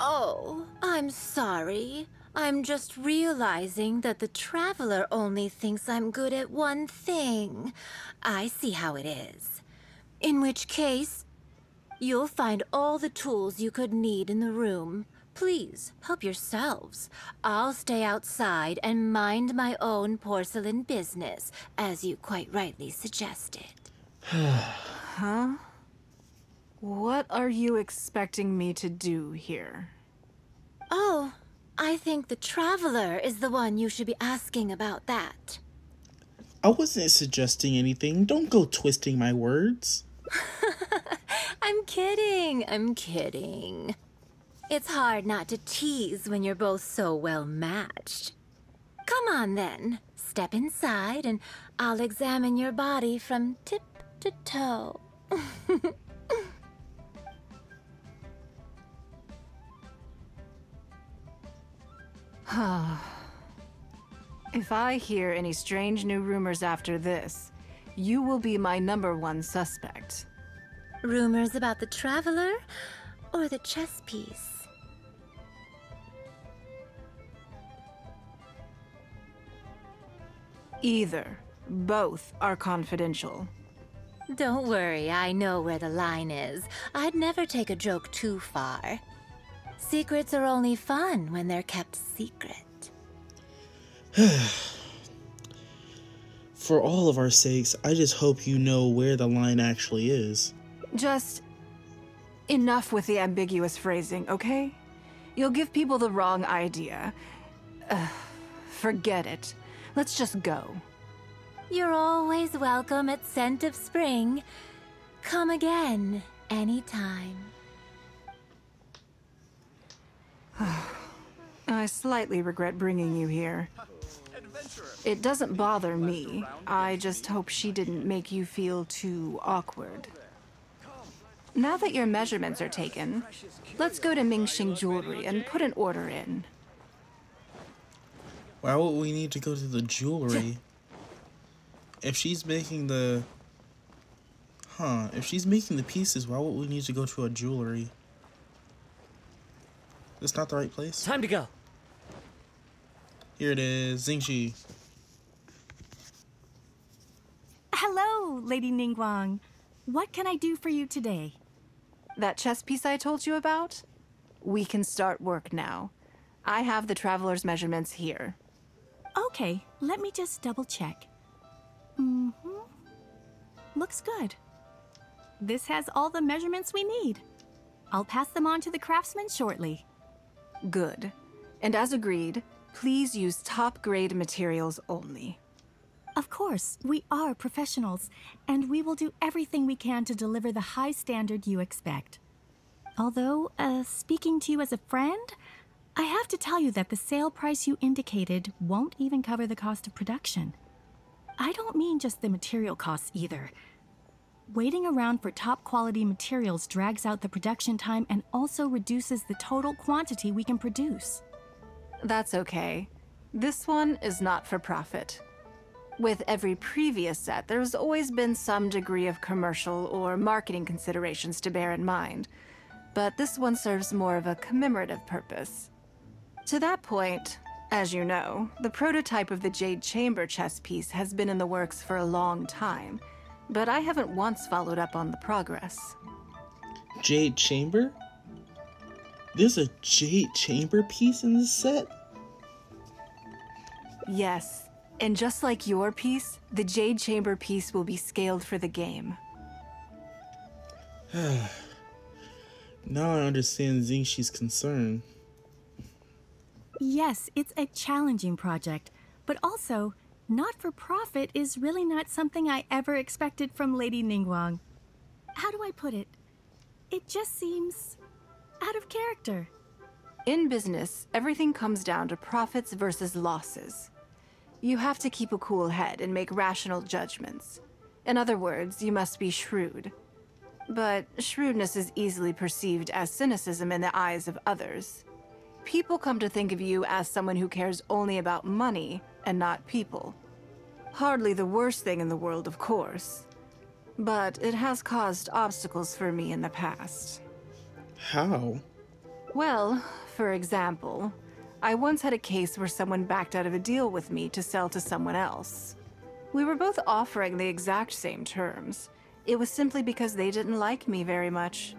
I: Oh, I'm sorry. I'm just realizing that the Traveler only thinks I'm good at one thing. I see how it is. In which case, you'll find all the tools you could need in the room. Please, help yourselves. I'll stay outside and mind my own porcelain business, as you quite rightly suggested.
Q: Huh? What are you expecting me to do here?
I: Oh, I think the Traveler is the one you should be asking about that.
A: I wasn't suggesting anything. Don't go twisting my words.
I: I'm kidding. I'm kidding. It's hard not to tease when you're both so well matched. Come on then. Step inside and I'll examine your body from tip to toe.
Q: If I hear any strange new rumors after this, you will be my #1 suspect.
I: Rumors about the Traveler or the chess piece?
Q: Either. Both are confidential.
I: Don't worry, I know where the line is. I'd never take a joke too far. Secrets are only fun when they're kept secret.
A: For all of our sakes, I just hope you know where the line actually is.
Q: Just enough with the ambiguous phrasing, okay? You'll give people the wrong idea. Forget it. Let's just go.
I: You're always welcome at Scent of Spring. Come again, anytime.
Q: I slightly regret bringing you here. It doesn't bother me. I just hope she didn't make you feel too awkward. Now that your measurements are taken, let's go to Mingxing Jewelry and put an order in.
A: Why would we need to go to the jewelry? If she's making the... If she's making the pieces, why would we need to go to a jewelry? That's not the right place?
E: Time to go.
A: Here it is, Xingxi.
S: Hello, Lady Ningguang. What can I do for you today?
Q: That chess piece I told you about? We can start work now. I have the Traveler's measurements here.
S: Okay, let me just double check. Looks good. This has all the measurements we need. I'll pass them on to the craftsman shortly.
Q: Good. And as agreed, please use top-grade materials only.
S: Of course, we are professionals, and we will do everything we can to deliver the high standard you expect. Although, speaking to you as a friend, I have to tell you that the sale price you indicated won't even cover the cost of production. I don't mean just the material costs either. Waiting around for top-quality materials drags out the production time and also reduces the total quantity we can produce.
Q: That's okay. This one is not for profit. With every previous set, there's always been some degree of commercial or marketing considerations to bear in mind, but this one serves more of a commemorative purpose. To that point, as you know, the prototype of the Jade Chamber chess piece has been in the works for a long time, but I haven't once followed up on the progress.
A: Jade Chamber? There's a Jade Chamber piece in this set?
Q: Yes, and just like your piece, the Jade Chamber piece will be scaled for the game.
A: Now I understand Xingxi's concern.
S: Yes, it's a challenging project, but also, not-for-profit is really not something I ever expected from Lady Ningguang. How do I put it? It just seems out of character.
Q: In business, everything comes down to profits versus losses. You have to keep a cool head and make rational judgments. In other words, you must be shrewd. But shrewdness is easily perceived as cynicism in the eyes of others. People come to think of you as someone who cares only about money and not people. Hardly the worst thing in the world, of course. But it has caused obstacles for me in the past.
A: How?
Q: Well, for example, I once had a case where someone backed out of a deal with me to sell to someone else. We were both offering the exact same terms. It was simply because they didn't like me very much.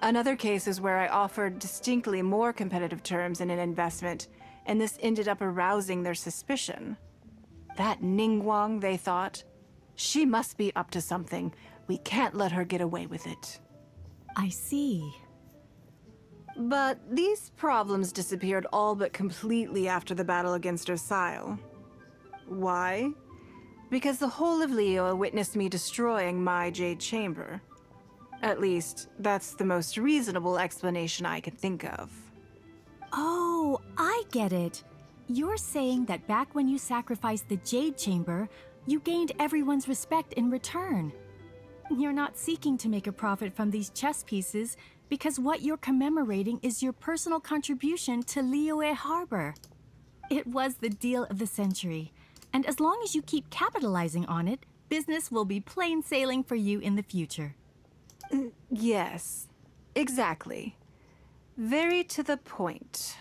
Q: Another case is where I offered distinctly more competitive terms in an investment, and this ended up arousing their suspicion. That Ningguang, they thought. She must be up to something. We can't let her get away with it.
S: I see.
Q: But these problems disappeared all but completely after the battle against Osile. Why? Because the whole of Liyue witnessed me destroying my Jade Chamber. At least, that's the most reasonable explanation I can think of.
S: Oh, I get it. You're saying that back when you sacrificed the Jade Chamber, you gained everyone's respect in return. You're not seeking to make a profit from these chess pieces because what you're commemorating is your personal contribution to Liyue Harbor. It was the deal of the century, and as long as you keep capitalizing on it, business will be plain sailing for you in the future.
Q: Yes, exactly. Very to the point.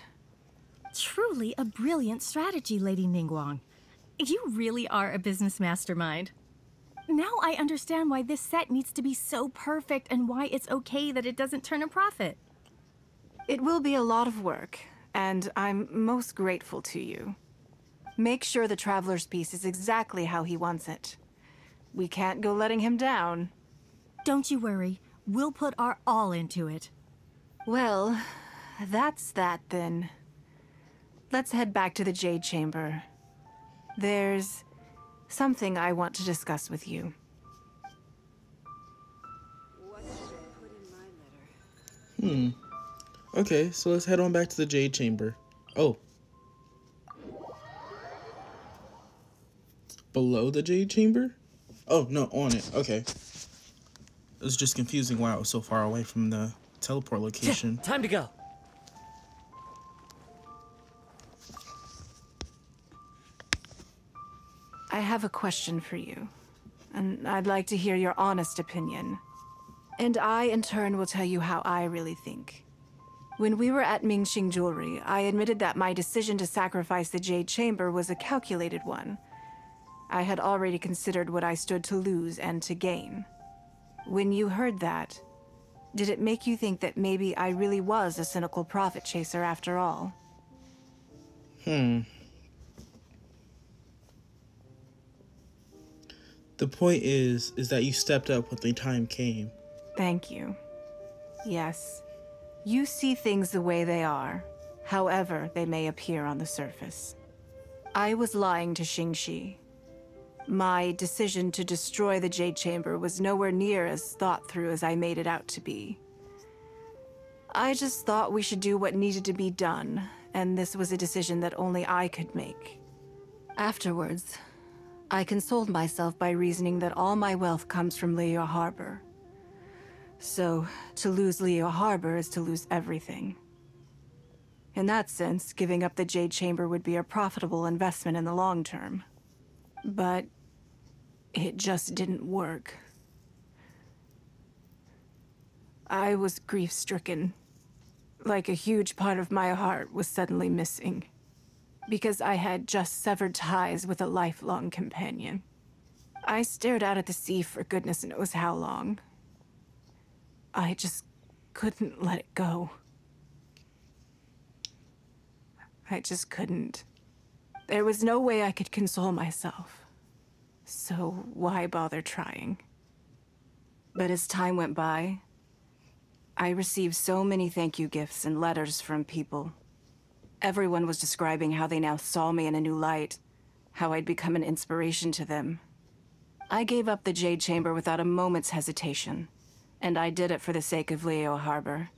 S: Truly a brilliant strategy, Lady Ningguang. You really are a business mastermind. Now I understand why this set needs to be so perfect and why it's okay that it doesn't turn a profit.
Q: It will be a lot of work, and I'm most grateful to you. Make sure the Traveler's piece is exactly how he wants it. We can't go letting him down.
S: Don't you worry. We'll put our all into it.
Q: Well, that's that then. Let's head back to the Jade Chamber. There's something I want to discuss with you.
A: Okay, so let's head on back to the Jade Chamber. Oh. Below the Jade Chamber? Oh, no, on it. Okay. It was just confusing why I was so far away from the teleport location.
E: Time to go.
Q: I have a question for you, and I'd like to hear your honest opinion. And I, in turn, will tell you how I really think. When we were at Mingxing Jewelry, I admitted that my decision to sacrifice the Jade Chamber was a calculated one. I had already considered what I stood to lose and to gain. When you heard that, did it make you think that maybe I really was a cynical profit chaser after all?
A: The point is that you stepped up when the time came.
Q: Thank you. Yes, you see things the way they are, however they may appear on the surface. I was lying to Xingxi. My decision to destroy the Jade Chamber was nowhere near as thought through as I made it out to be. I just thought we should do what needed to be done, and this was a decision that only I could make. Afterwards, I consoled myself by reasoning that all my wealth comes from Liyue Harbor. So, to lose Liyue Harbor is to lose everything. In that sense, giving up the Jade Chamber would be a profitable investment in the long term. But it just didn't work. I was grief-stricken, like a huge part of my heart was suddenly missing, because I had just severed ties with a lifelong companion. I stared out at the sea for goodness knows how long. I just couldn't let it go. I just couldn't. There was no way I could console myself. So why bother trying? But as time went by, I received so many thank you gifts and letters from people. Everyone was describing how they now saw me in a new light, how I'd become an inspiration to them. I gave up the Jade Chamber without a moment's hesitation, and I did it for the sake of Liyue Harbor.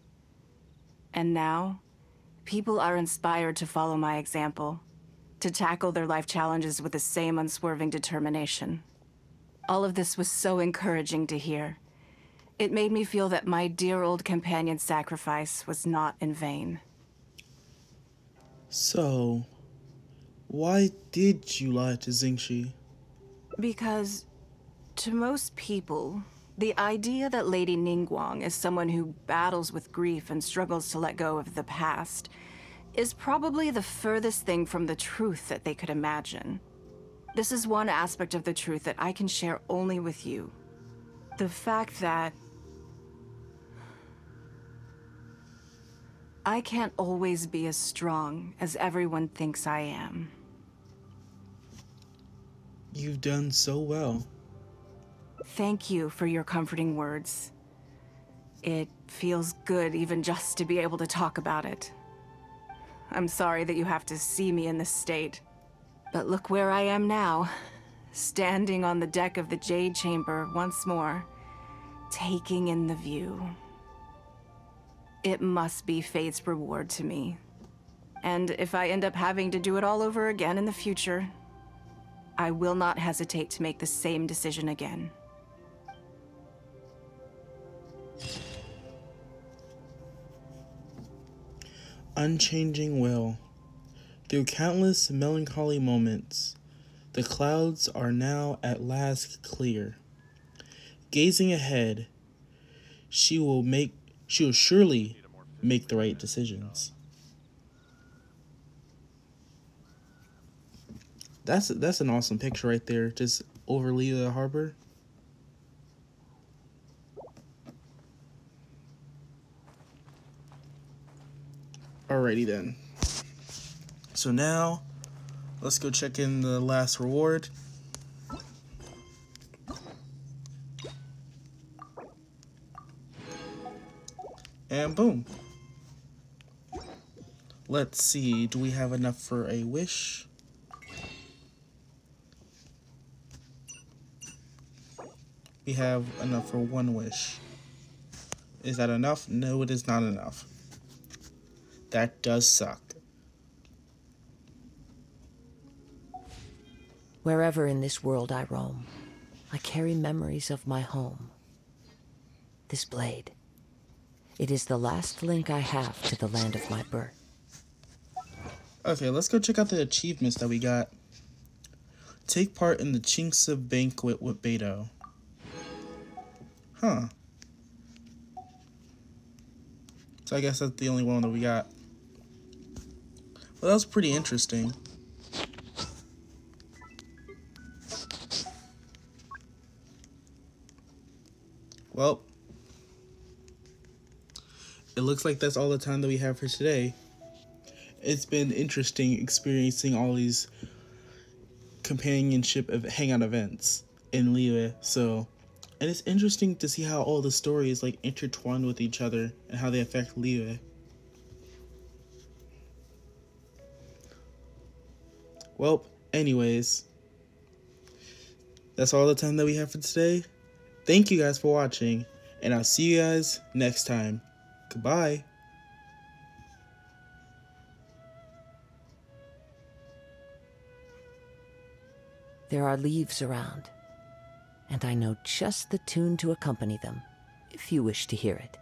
Q: And now, people are inspired to follow my example, to tackle their life challenges with the same unswerving determination. All of this was so encouraging to hear. It made me feel that my dear old companion's sacrifice was not in vain.
A: So, why did you lie to Xingxi?
Q: Because, to most people, The idea that Lady Ningguang is someone who battles with grief and struggles to let go of the past is probably the furthest thing from the truth that they could imagine. This is one aspect of the truth that I can share only with you. The fact that I can't always be as strong as everyone thinks I am.
A: You've done so well.
Q: Thank you for your comforting words. It feels good even just to be able to talk about it. I'm sorry that you have to see me in this state. But look where I am now, standing on the deck of the Jade Chamber once more, taking in the view. It must be fate's reward to me. And if I end up having to do it all over again in the future, I will not hesitate to make the same decision again.
A: Unchanging will. Through countless melancholy moments, the clouds are now at last clear. Gazing ahead, she will surely make the right decisions. That's an awesome picture right there, just over Liyue Harbor. Alrighty then. So now, let's go check in the last reward. And boom. Let's see, do we have enough for a wish? We have enough for one wish. Is that enough? No, it is not enough. That does suck.
B: Wherever in this world I roam, I carry memories of my home. This blade. It is the last link I have to the land of my birth.
A: Okay, let's go check out the achievements that we got. Take part in the Chinksa banquet with Beidou. Huh. So I guess that's the only one that we got. Well, that was pretty interesting. Well, it looks like that's all the time that we have for today. It's been interesting experiencing all these companionship of hangout events in Liyue. And it's interesting to see how all the stories like intertwine with each other and how they affect Liyue. Well, anyways, that's all the time that we have for today. Thank you guys for watching, and I'll see you guys next time. Goodbye.
B: There are leaves around, and I know just the tune to accompany them, if you wish to hear it.